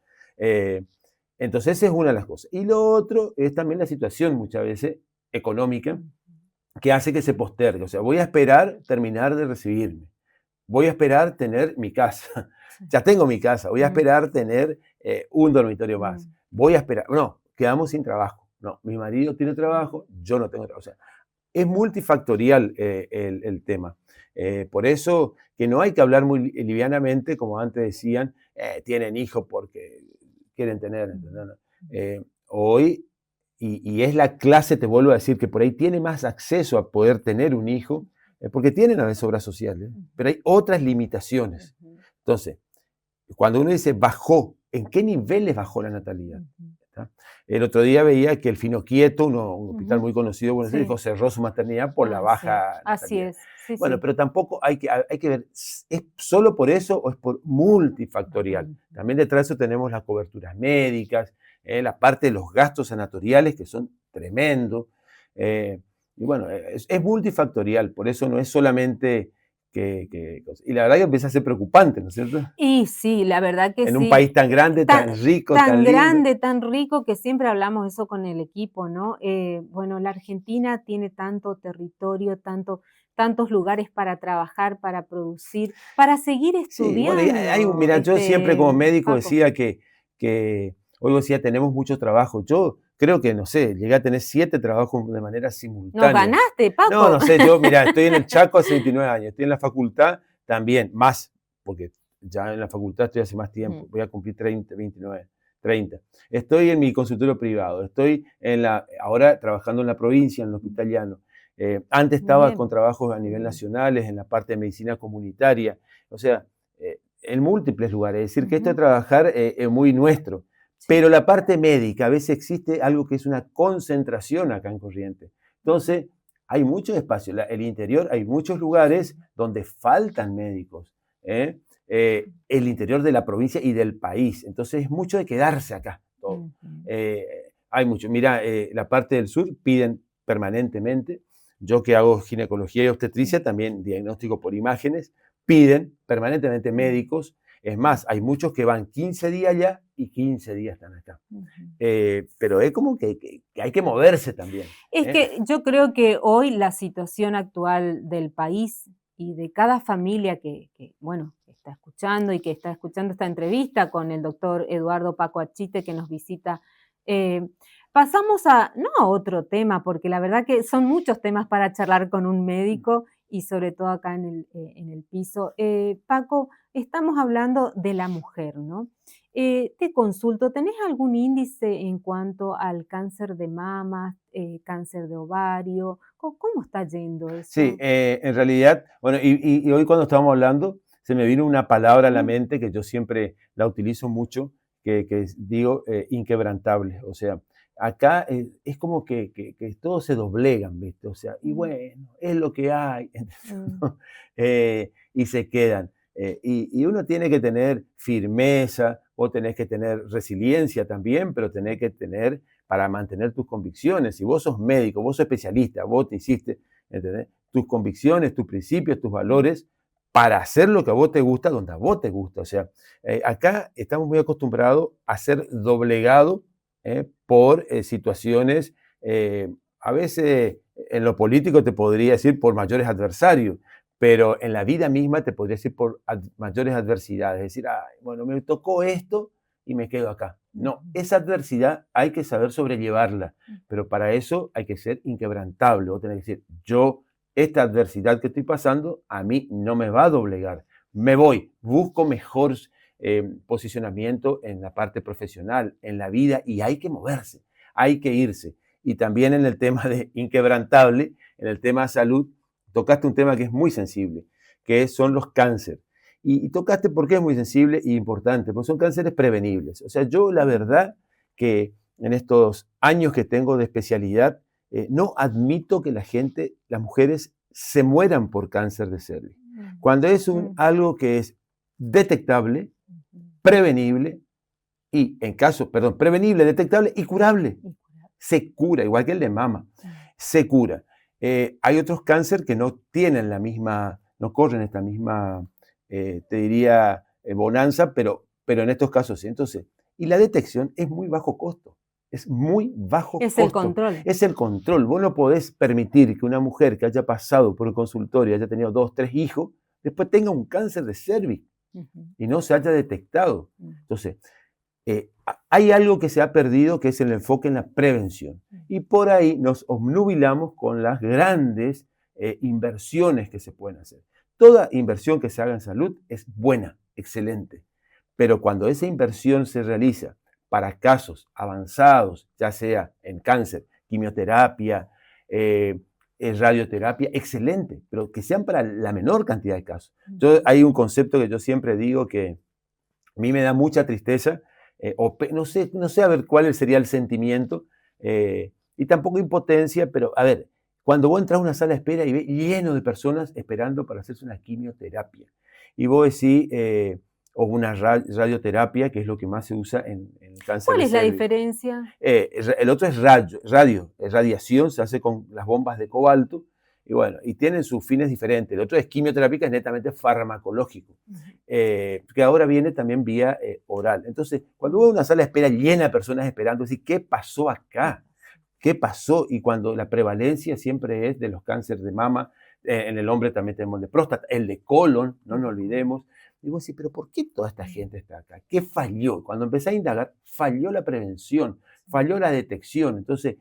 Entonces, esa es una de las cosas. Y lo otro es también la situación, muchas veces, económica, que hace que se postergue. O sea, voy a esperar terminar de recibirme. voy a esperar tener mi casa. Ya tengo mi casa, voy a esperar tener un dormitorio más. Voy a esperar. No, quedamos sin trabajo. No, mi marido tiene trabajo, yo no tengo trabajo. O sea, es multifactorial el tema. Por eso que no hay que hablar muy livianamente, como antes decían, tienen hijos porque quieren tener. Hoy, y es la clase, te vuelvo a decir, que por ahí tiene más acceso a poder tener un hijo, porque tienen a veces obras sociales, pero hay otras limitaciones. Entonces, cuando uno dice bajó, ¿en qué niveles bajó la natalidad? El otro día veía que el Fino Quieto, un hospital muy conocido, Buenos Aires, cerró su maternidad por la baja natalidad. Así es. Sí, bueno, pero tampoco hay que ver, ¿es solo por eso o es por multifactorial? También detrás de eso tenemos las coberturas médicas, la parte de los gastos sanatoriales que son tremendos. Y bueno, es multifactorial, por eso no es solamente y la verdad que empieza a ser preocupante, ¿no es cierto? Y sí, la verdad que sí. En un país tan grande, tan rico, tan lindo. Tan grande, tan rico, que siempre hablamos eso con el equipo, ¿no? Bueno, la Argentina tiene tanto territorio, tantos lugares para trabajar, para producir, para seguir estudiando. Sí, bueno, mira, yo siempre como médico decía que hoy decía, tenemos mucho trabajo. Yo creo que, no sé, llegué a tener 7 trabajos de manera simultánea. ¿Nos ganaste, Paco? No sé, yo, mira, estoy en el Chaco hace 29 años, estoy en la facultad también, más, porque ya en la facultad estoy hace más tiempo, voy a cumplir 30. Estoy en mi consultorio privado, estoy ahora trabajando en la provincia, en el Hospital Llano. Antes estaba con trabajos a nivel nacionales, en la parte de medicina comunitaria, o sea, en múltiples lugares. Es decir, que esto de trabajar es muy nuestro. Pero la parte médica, a veces existe algo que es una concentración acá en Corrientes. Entonces, hay mucho espacio. El interior, hay muchos lugares donde faltan médicos. El interior de la provincia y del país. Entonces, es mucho de quedarse acá. Hay mucho. Mira, la parte del sur piden permanentemente. Yo que hago ginecología y obstetricia, también diagnóstico por imágenes, piden permanentemente médicos. Es más, hay muchos que van 15 días allá y 15 días están acá. Pero es como que hay que moverse también. Es que yo creo que hoy la situación actual del país y de cada familia que está escuchando y que está escuchando esta entrevista con el doctor Eduardo Paco Achite que nos visita, pasamos no a otro tema, porque la verdad que son muchos temas para charlar con un médico y sobre todo acá en el piso. Paco, estamos hablando de la mujer, ¿no? Te consulto, ¿tenés algún índice en cuanto al cáncer de mama, cáncer de ovario? ¿Cómo está yendo eso? Sí, en realidad, bueno, y hoy cuando estábamos hablando, se me vino una palabra a la mente que yo siempre la utilizo mucho, que digo inquebrantable. O sea, acá es como que todos se doblegan, ¿viste? O sea, y bueno, es lo que hay, y se quedan. Y uno tiene que tener firmeza, vos tenés que tener resiliencia también, pero tenés que tener para mantener tus convicciones. Si vos sos médico, vos sos especialista, vos te hiciste, ¿entendés? Tus convicciones, tus principios, tus valores, para hacer lo que a vos te gusta, donde a vos te gusta. O sea, acá estamos muy acostumbrados a ser doblegados por situaciones, a veces en lo político te podría decir por mayores adversarios, pero en la vida misma te podría decir por mayores adversidades. Es decir, bueno, me tocó esto y me quedo acá. No, esa adversidad hay que saber sobrellevarla, pero para eso hay que ser inquebrantable. Vos tenés que decir, esta adversidad que estoy pasando, a mí no me va a doblegar. Me voy, busco mejor posicionamiento en la parte profesional, en la vida, y hay que moverse, hay que irse. Y también en el tema de inquebrantable, en el tema de salud, tocaste un tema que es muy sensible, que son los cánceres. Y tocaste porque es muy sensible y importante, porque son cánceres prevenibles. O sea, yo la verdad que en estos años que tengo de especialidad, no admito que las mujeres se mueran por cáncer de cervix. Cuando es algo que es detectable, prevenible, prevenible, detectable y curable. Se cura, igual que el de mama, se cura. Hay otros cánceres que no tienen no corren esta misma, te diría, bonanza, pero en estos casos sí. Entonces, y la detección es muy bajo costo. Es muy bajo costo. Es el control. Es el control. Vos no podés permitir que una mujer que haya pasado por el consultorio, haya tenido 2, 3 hijos, después tenga un cáncer de cervix y no se haya detectado. Entonces, hay algo que se ha perdido, que es el enfoque en la prevención. Y por ahí nos obnubilamos con las grandes inversiones que se pueden hacer. Toda inversión que se haga en salud es buena, excelente. Pero cuando esa inversión se realiza para casos avanzados, ya sea en cáncer, quimioterapia, radioterapia, excelente, pero que sean para la menor cantidad de casos. Hay un concepto que yo siempre digo que a mí me da mucha tristeza, no sé a ver cuál sería el sentimiento, y tampoco impotencia, pero a ver, cuando vos entras a una sala de espera y ves lleno de personas esperando para hacerse una quimioterapia, y vos decís, o una radioterapia, que es lo que más se usa en el cáncer. ¿Cuál de es la cervix. diferencia? El otro es radiación, se hace con las bombas de cobalto, y bueno, y tienen sus fines diferentes. El otro es quimioterapia, que es netamente farmacológico, que ahora viene también vía oral. Entonces, cuando hubo una sala de espera llena de personas esperando, decir, ¿qué pasó acá? ¿Qué pasó? Y cuando la prevalencia siempre es de los cánceres de mama, en el hombre también tenemos el de próstata, el de colon, no nos olvidemos. Digo así, pero ¿por qué toda esta gente está acá? ¿Qué falló? Cuando empecé a indagar, falló la prevención, falló la detección. Entonces,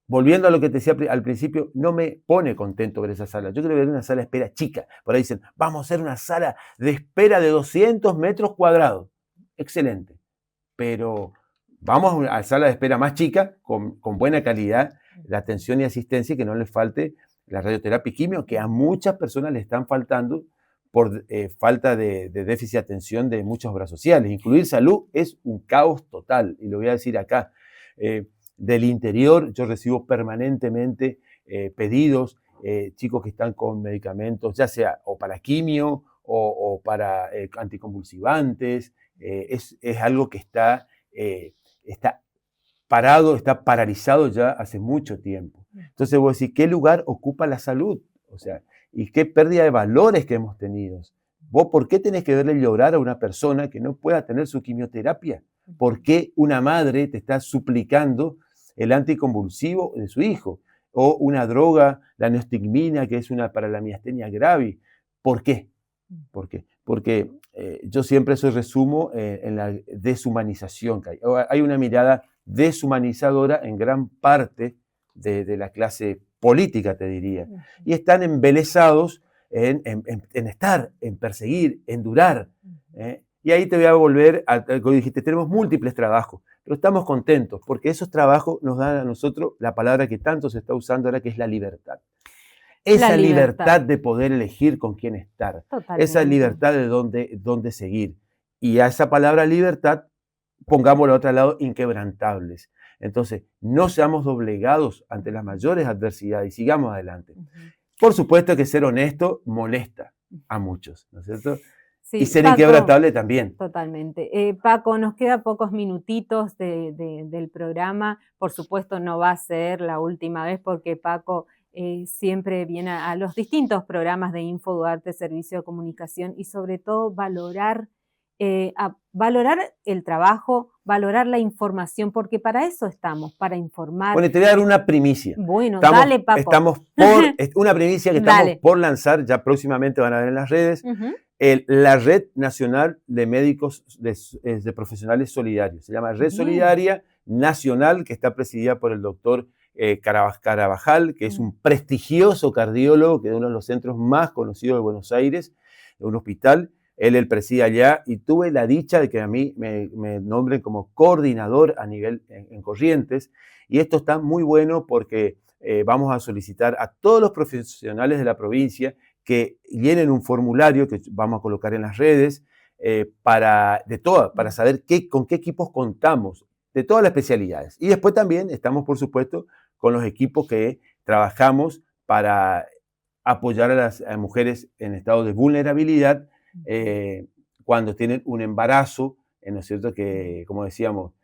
volviendo a lo que te decía al principio, no me pone contento ver esa sala. Yo quiero ver una sala de espera chica. Por ahí dicen, vamos a hacer una sala de espera de 200 metros cuadrados. Excelente. Pero vamos a una sala de espera más chica, con buena calidad de atención y asistencia, y que no les falte la radioterapia y quimio, que a muchas personas le están faltando por falta de déficit de atención de muchas obras sociales. Incluir salud es un caos total, y lo voy a decir acá. Del interior yo recibo permanentemente pedidos, chicos que están con medicamentos, ya sea o para quimio o para anticonvulsivantes. Es algo que está parado, está paralizado ya hace mucho tiempo. Entonces voy a decir, ¿qué lugar ocupa la salud? O sea, y qué pérdida de valores que hemos tenido. ¿Vos por qué tenés que verle llorar a una persona que no pueda tener su quimioterapia? ¿Por qué una madre te está suplicando el anticonvulsivo de su hijo? O una droga, la neostigmina, que es una para la miastenia gravis. ¿Por qué? ¿Por qué? Porque yo siempre eso resumo en la deshumanización que hay. Hay una mirada deshumanizadora en gran parte de la clase política, te diría. Y están embelesados en estar, en perseguir, en durar. Y ahí te voy a volver a lo que dijiste, tenemos múltiples trabajos, pero estamos contentos porque esos trabajos nos dan a nosotros la palabra que tanto se está usando ahora, que es la libertad. Esa libertad de poder elegir con quién estar. Totalmente. Esa libertad de dónde seguir. Y a esa palabra libertad, pongámoslo a otro lado, inquebrantables. Entonces, no seamos doblegados ante las mayores adversidades y sigamos adelante. Por supuesto que ser honesto molesta a muchos, ¿no es cierto? Sí, y ser Paco, inquebrantable también. Totalmente. Paco, nos queda pocos minutitos del programa. Por supuesto no va a ser la última vez, porque Paco siempre viene a los distintos programas de Info Duarte, Servicio de Comunicación, y sobre todo valorar el trabajo, valorar la información, porque para eso estamos, para informar. Bueno, te voy a dar una primicia. Bueno, dale, Paco. Estamos una primicia que estamos por lanzar, ya próximamente van a ver en las redes. La Red Nacional de Médicos de Profesionales Solidarios. Se llama Red Solidaria Nacional, que está presidida por el doctor Carabajal, que es un prestigioso cardiólogo, que es uno de los centros más conocidos de Buenos Aires, de un hospital. Él preside allá, y tuve la dicha de que a mí me nombren como coordinador a nivel en Corrientes. Y esto está muy bueno porque vamos a solicitar a todos los profesionales de la provincia que llenen un formulario que vamos a colocar en las redes para saber con qué equipos contamos, de todas las especialidades. Y después también estamos, por supuesto, con los equipos que trabajamos para apoyar a las mujeres en estado de vulnerabilidad cuando tienen un embarazo, ¿no es cierto?, que, como decíamos,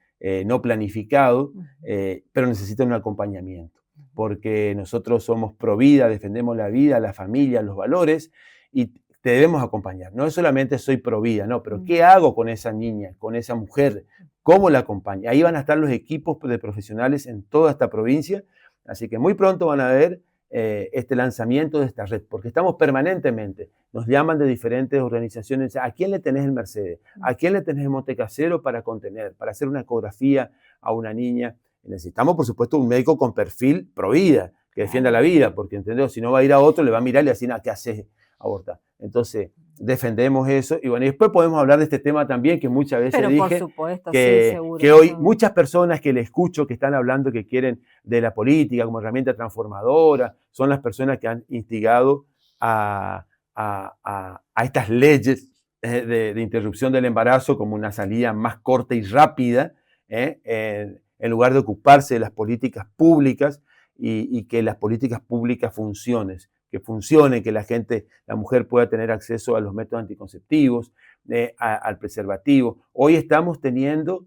no planificado, pero necesitan un acompañamiento. Porque nosotros somos pro vida, defendemos la vida, la familia, los valores, y te debemos acompañar. No es solamente soy pro vida, no, pero ¿qué hago con esa niña, con esa mujer? ¿Cómo la acompaño? Ahí van a estar los equipos de profesionales en toda esta provincia, así que muy pronto van a ver este lanzamiento de esta red, porque estamos permanentemente, nos llaman de diferentes organizaciones, ¿a quién le tenés el Mercedes? ¿A quién le tenés el Montecasero para contener, para hacer una ecografía a una niña? Necesitamos, por supuesto, un médico con perfil pro vida, que defienda la vida, porque, ¿entendés? Si no va a ir a otro, le va a mirar y decir, ¿qué haces? Abortar. Entonces, defendemos eso. Y bueno, y después podemos hablar de este tema también, que muchas veces Pero dije por supuesto, que, sí, seguro. que hoy muchas personas que le escucho que están hablando que quieren de la política como herramienta transformadora, son las personas que han instigado a estas leyes de interrupción del embarazo como una salida más corta y rápida, en lugar de ocuparse de las políticas públicas y que las políticas públicas funcionen, que la mujer pueda tener acceso a los métodos anticonceptivos, al preservativo. Hoy estamos teniendo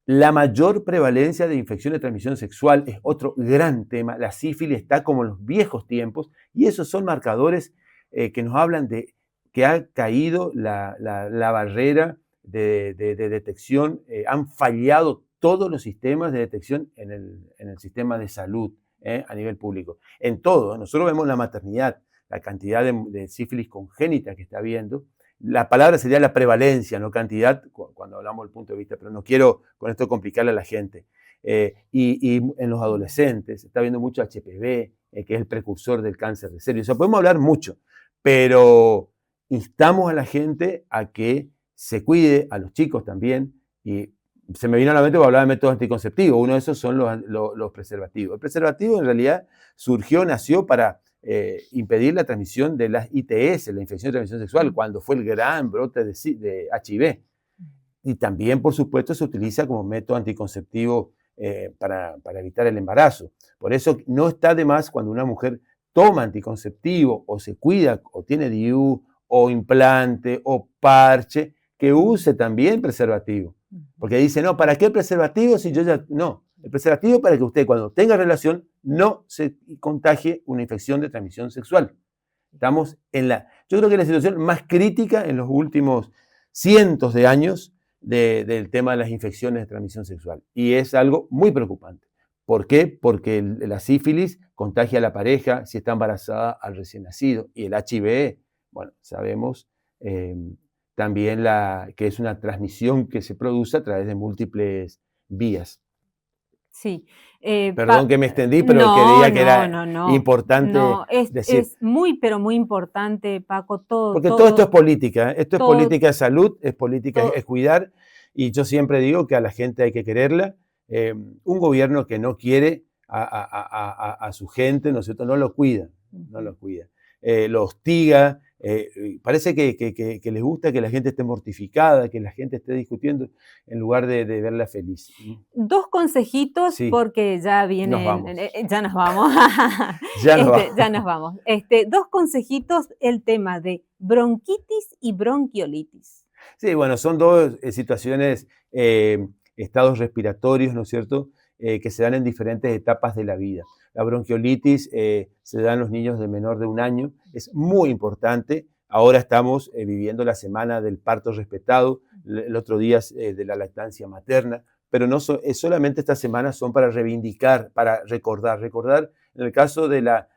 la mayor prevalencia de infecciones de transmisión sexual, es otro gran tema. La sífilis está como en los viejos tiempos y esos son marcadores que nos hablan de que ha caído la barrera de detección, han fallado todos los sistemas de detección en el sistema de salud a nivel público. En todo, nosotros vemos la maternidad, la cantidad de sífilis congénita que está habiendo. La palabra sería la prevalencia, no cantidad, cuando hablamos del punto de vista, pero no quiero con esto complicarle a la gente. Y en los adolescentes está habiendo mucho HPV, que es el precursor del cáncer de cervix. O sea, podemos hablar mucho, pero instamos a la gente a que se cuide, a los chicos también, y se me vino a la mente para hablar de métodos anticonceptivos. Uno de esos son los preservativos. El preservativo en realidad nació para impedir la transmisión de las ITS, la infección de transmisión sexual, cuando fue el gran brote de HIV. Y también, por supuesto, se utiliza como método anticonceptivo para evitar el embarazo. Por eso no está de más cuando una mujer toma anticonceptivo o se cuida o tiene DIU o implante o parche, que use también preservativo. Porque dice, no, ¿para qué preservativo si yo ya...? No, el preservativo para que usted cuando tenga relación no se contagie una infección de transmisión sexual. Estamos yo creo que en la situación más crítica en los últimos cientos de años del tema de las infecciones de transmisión sexual. Y es algo muy preocupante. ¿Por qué? Porque la sífilis contagia a la pareja si está embarazada al recién nacido. Y el HIV, bueno, sabemos también que es una transmisión que se produce a través de múltiples vías. Sí. Perdón que me extendí, pero quería que era importante decir. Es muy, pero muy importante, Paco, todo. Porque todo esto es política. Esto es política de salud, es política, es cuidar. Y yo siempre digo que a la gente hay que quererla. Un gobierno que no quiere a su gente, ¿no es cierto?, no lo cuida, lo hostiga. Parece que les gusta que la gente esté mortificada, que la gente esté discutiendo en lugar de verla feliz. Dos consejitos, sí, porque ya vienen, ya nos vamos. Ya nos vamos. Dos consejitos, el tema de bronquitis y bronquiolitis. Sí, bueno, son dos situaciones, estados respiratorios, ¿no es cierto?, que se dan en diferentes etapas de la vida. La bronquiolitis se da en los niños de menor de 1 año, es muy importante. Ahora estamos viviendo la semana del parto respetado, el otro día de la lactancia materna, pero no solamente estas semanas son para reivindicar, para recordar en el caso de la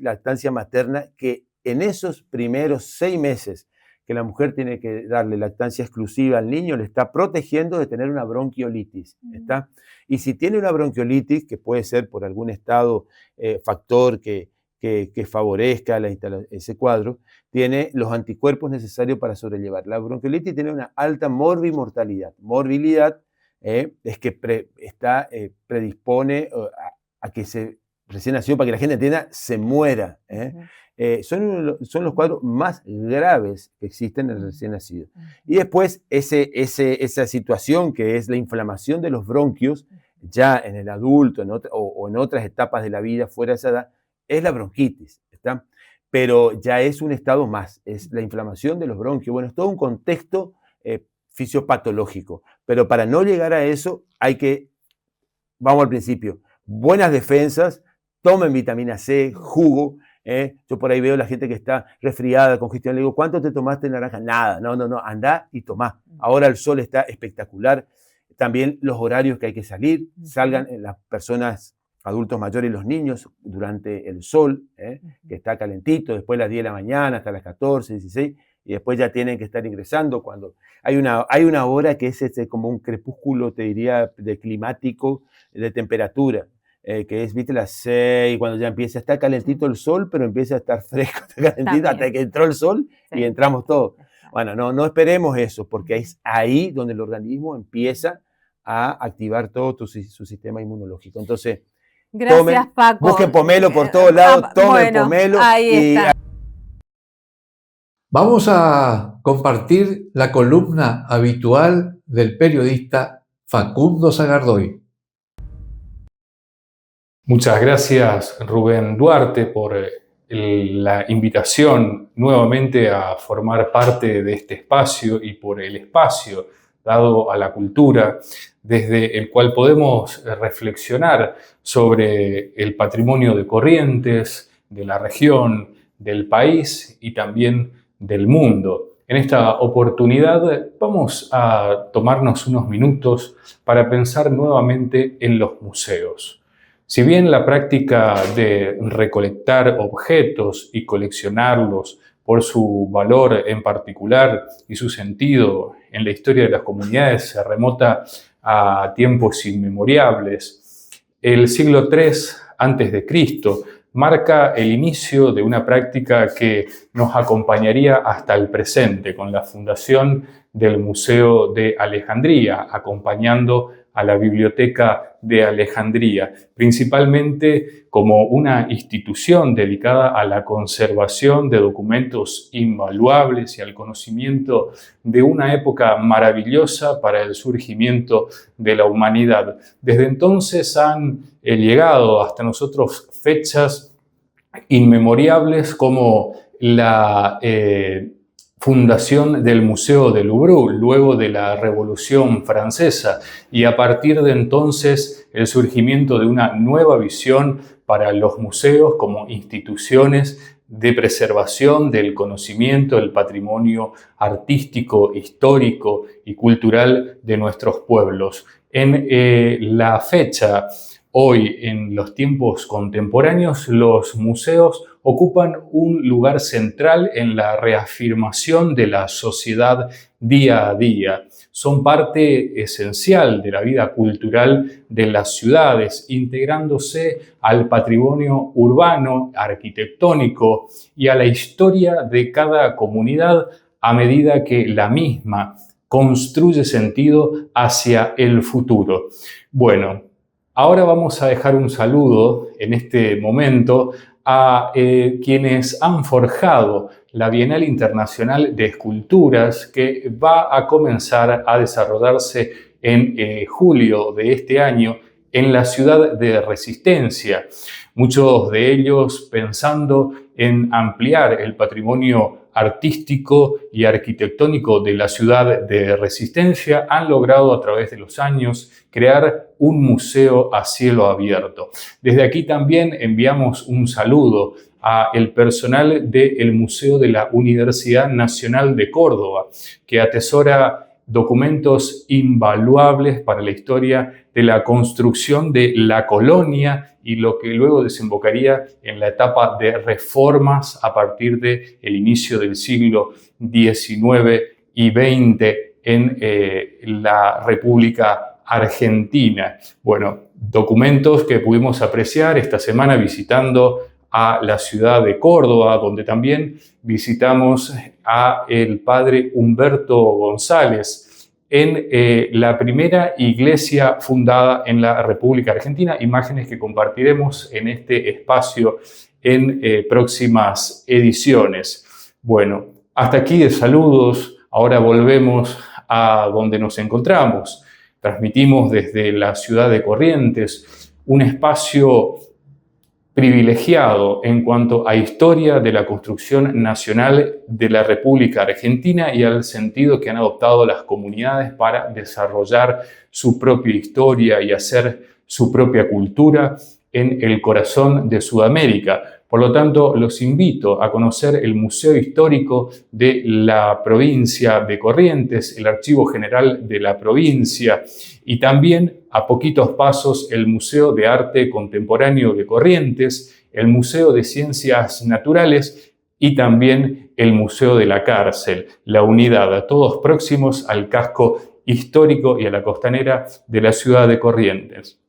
lactancia materna, que en esos primeros 6 meses que la mujer tiene que darle lactancia exclusiva al niño, le está protegiendo de tener una bronquiolitis, ¿está? Y si tiene una bronquiolitis, que puede ser por algún estado, factor que favorezca ese cuadro, tiene los anticuerpos necesarios para sobrellevar. La bronquiolitis tiene una alta morbilidad. Morbilidad es que predispone a que recién nació, para que la gente entienda, se muera. Son los cuadros más graves que existen en el recién nacido. Y después esa situación que es la inflamación de los bronquios, ya en el adulto o en otras etapas de la vida fuera de esa edad, es la bronquitis, ¿está? Pero ya es un estado más, es la inflamación de los bronquios. Bueno, es todo un contexto fisiopatológico, pero para no llegar a eso vamos al principio, buenas defensas, tomen vitamina C, jugo. Yo por ahí veo la gente que está resfriada, congestión, le digo, ¿cuánto te tomaste naranja? Nada, no, andá y tomá. Ahora el sol está espectacular. También los horarios que hay que salir, salgan las personas adultos mayores y los niños durante el sol, que está calentito, después a las 10 de la mañana hasta las 14, 16, y después ya tienen que estar ingresando cuando hay una hora que es como un crepúsculo, te diría, de climático, de temperatura, que es, viste, las 6, cuando ya empieza a estar calentito el sol, pero empieza a estar fresco, calentito, hasta que entró el sol y entramos todos. Bueno, no esperemos eso, porque es ahí donde el organismo empieza a activar todo su sistema inmunológico. Entonces, gracias, Paco. Busquen pomelo por todos lados, tomen pomelo. Ahí está. Vamos a compartir la columna habitual del periodista Facundo Sagardoy. Muchas gracias, Rubén Duarte, por la invitación nuevamente a formar parte de este espacio y por el espacio dado a la cultura, desde el cual podemos reflexionar sobre el patrimonio de Corrientes, de la región, del país y también del mundo. En esta oportunidad vamos a tomarnos unos minutos para pensar nuevamente en los museos. Si bien la práctica de recolectar objetos y coleccionarlos por su valor en particular y su sentido en la historia de las comunidades se remota a tiempos inmemorables, el siglo III a.C. marca el inicio de una práctica que nos acompañaría hasta el presente, con la fundación del Museo de Alejandría, acompañando a la Biblioteca de Alejandría, principalmente como una institución dedicada a la conservación de documentos invaluables y al conocimiento de una época maravillosa para el surgimiento de la humanidad. Desde entonces han llegado hasta nosotros fechas inmemorables como la fundación del Museo del Louvre, luego de la Revolución Francesa, y a partir de entonces el surgimiento de una nueva visión para los museos como instituciones de preservación del conocimiento, del patrimonio artístico, histórico y cultural de nuestros pueblos. En la fecha, hoy, en los tiempos contemporáneos, los museos ocupan un lugar central en la reafirmación de la sociedad día a día. Son parte esencial de la vida cultural de las ciudades, integrándose al patrimonio urbano, arquitectónico y a la historia de cada comunidad a medida que la misma construye sentido hacia el futuro. Bueno, ahora vamos a dejar un saludo en este momento a quienes han forjado la Bienal Internacional de Esculturas que va a comenzar a desarrollarse en julio de este año en la ciudad de Resistencia. Muchos de ellos pensando en ampliar el patrimonio artístico y arquitectónico de la ciudad de Resistencia, han logrado a través de los años crear un museo a cielo abierto. Desde aquí también enviamos un saludo al personal del Museo de la Universidad Nacional de Córdoba, que atesora documentos invaluables para la historia de la construcción de la colonia y lo que luego desembocaría en la etapa de reformas a partir del inicio del siglo XIX y XX en la República Argentina. Bueno, documentos que pudimos apreciar esta semana visitando a la ciudad de Córdoba, donde también visitamos a el padre Humberto González en la primera iglesia fundada en la República Argentina, imágenes que compartiremos en este espacio en próximas ediciones. Bueno, hasta aquí de saludos, ahora volvemos a donde nos encontramos. Transmitimos desde la ciudad de Corrientes, un espacio privilegiado en cuanto a historia de la construcción nacional de la República Argentina y al sentido que han adoptado las comunidades para desarrollar su propia historia y hacer su propia cultura en el corazón de Sudamérica. Por lo tanto, los invito a conocer el Museo Histórico de la provincia de Corrientes, el Archivo General de la provincia y también, a poquitos pasos, el Museo de Arte Contemporáneo de Corrientes, el Museo de Ciencias Naturales y también el Museo de la Cárcel, la unidad, todos próximos al casco histórico y a la costanera de la ciudad de Corrientes.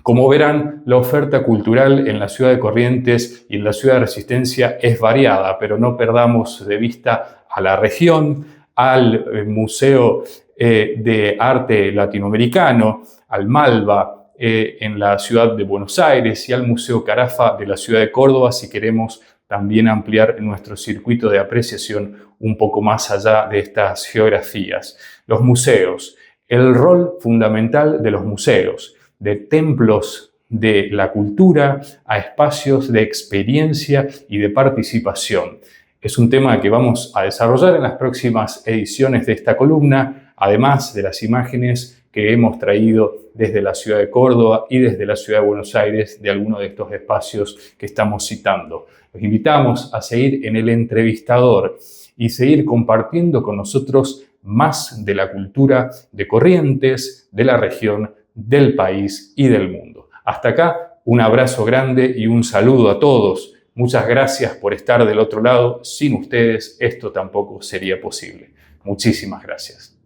Como verán, la oferta cultural en la ciudad de Corrientes y en la ciudad de Resistencia es variada, pero no perdamos de vista a la región, al Museo de Arte Latinoamericano, al Malva en la ciudad de Buenos Aires y al Museo Carafa de la ciudad de Córdoba si queremos también ampliar nuestro circuito de apreciación un poco más allá de estas geografías. Los museos, el rol fundamental de los museos, de templos de la cultura a espacios de experiencia y de participación. Es un tema que vamos a desarrollar en las próximas ediciones de esta columna, además de las imágenes que hemos traído desde la ciudad de Córdoba y desde la ciudad de Buenos Aires de algunos de estos espacios que estamos citando. Los invitamos a seguir en El Entrevistador y seguir compartiendo con nosotros más de la cultura de Corrientes, de la región, del país y del mundo. Hasta acá, un abrazo grande y un saludo a todos. Muchas gracias por estar del otro lado. Sin ustedes esto tampoco sería posible. Muchísimas gracias.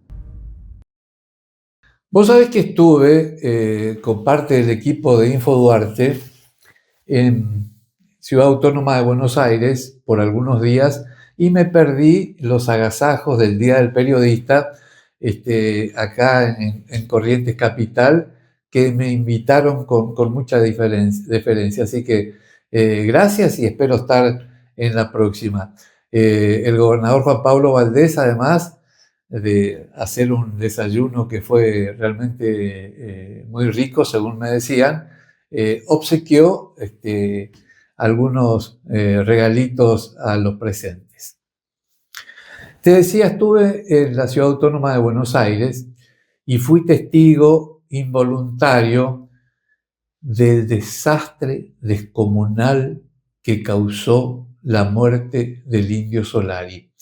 Vos sabés que estuve con parte del equipo de InfoDuarte en Ciudad Autónoma de Buenos Aires por algunos días y me perdí los agasajos del Día del Periodista acá en Corrientes Capital, que me invitaron con mucha deferencia. Así que gracias y espero estar en la próxima. El gobernador Juan Pablo Valdés, además de hacer un desayuno que fue realmente muy rico, según me decían, obsequió algunos regalitos a los presentes. Te decía, estuve en la Ciudad Autónoma de Buenos Aires y fui testigo involuntario del desastre descomunal que causó la muerte del Indio Solari.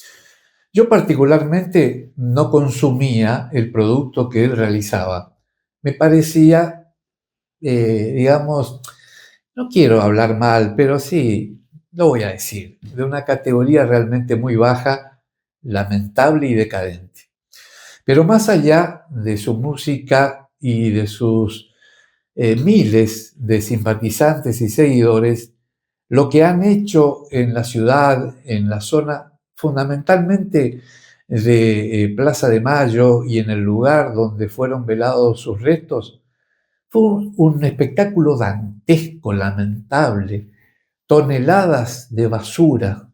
Yo particularmente no consumía el producto que él realizaba. Me parecía, digamos, no quiero hablar mal, pero sí, lo voy a decir, de una categoría realmente muy baja, lamentable y decadente. Pero más allá de su música y de sus miles de simpatizantes y seguidores, lo que han hecho en la ciudad, en la zona fundamentalmente de Plaza de Mayo y en el lugar donde fueron velados sus restos, fue un espectáculo dantesco, lamentable, toneladas de basura,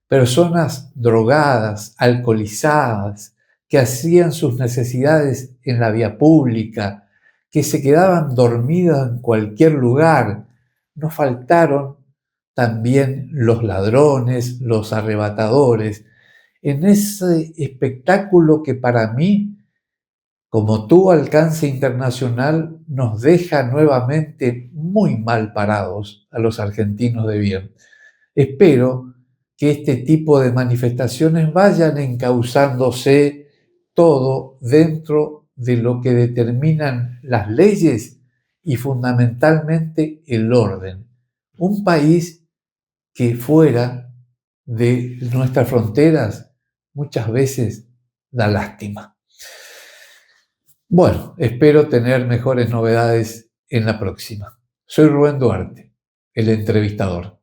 personas drogadas, alcoholizadas, que hacían sus necesidades en la vía pública, que se quedaban dormidas en cualquier lugar. No faltaron también los ladrones, los arrebatadores, en ese espectáculo que para mí, como tuvo alcance internacional, nos deja nuevamente muy mal parados a los argentinos de bien. Espero que este tipo de manifestaciones vayan encauzándose todo dentro de lo que determinan las leyes y fundamentalmente el orden. Un país que fuera de nuestras fronteras muchas veces da lástima. Bueno, espero tener mejores novedades en la próxima. Soy Rubén Duarte, el entrevistador.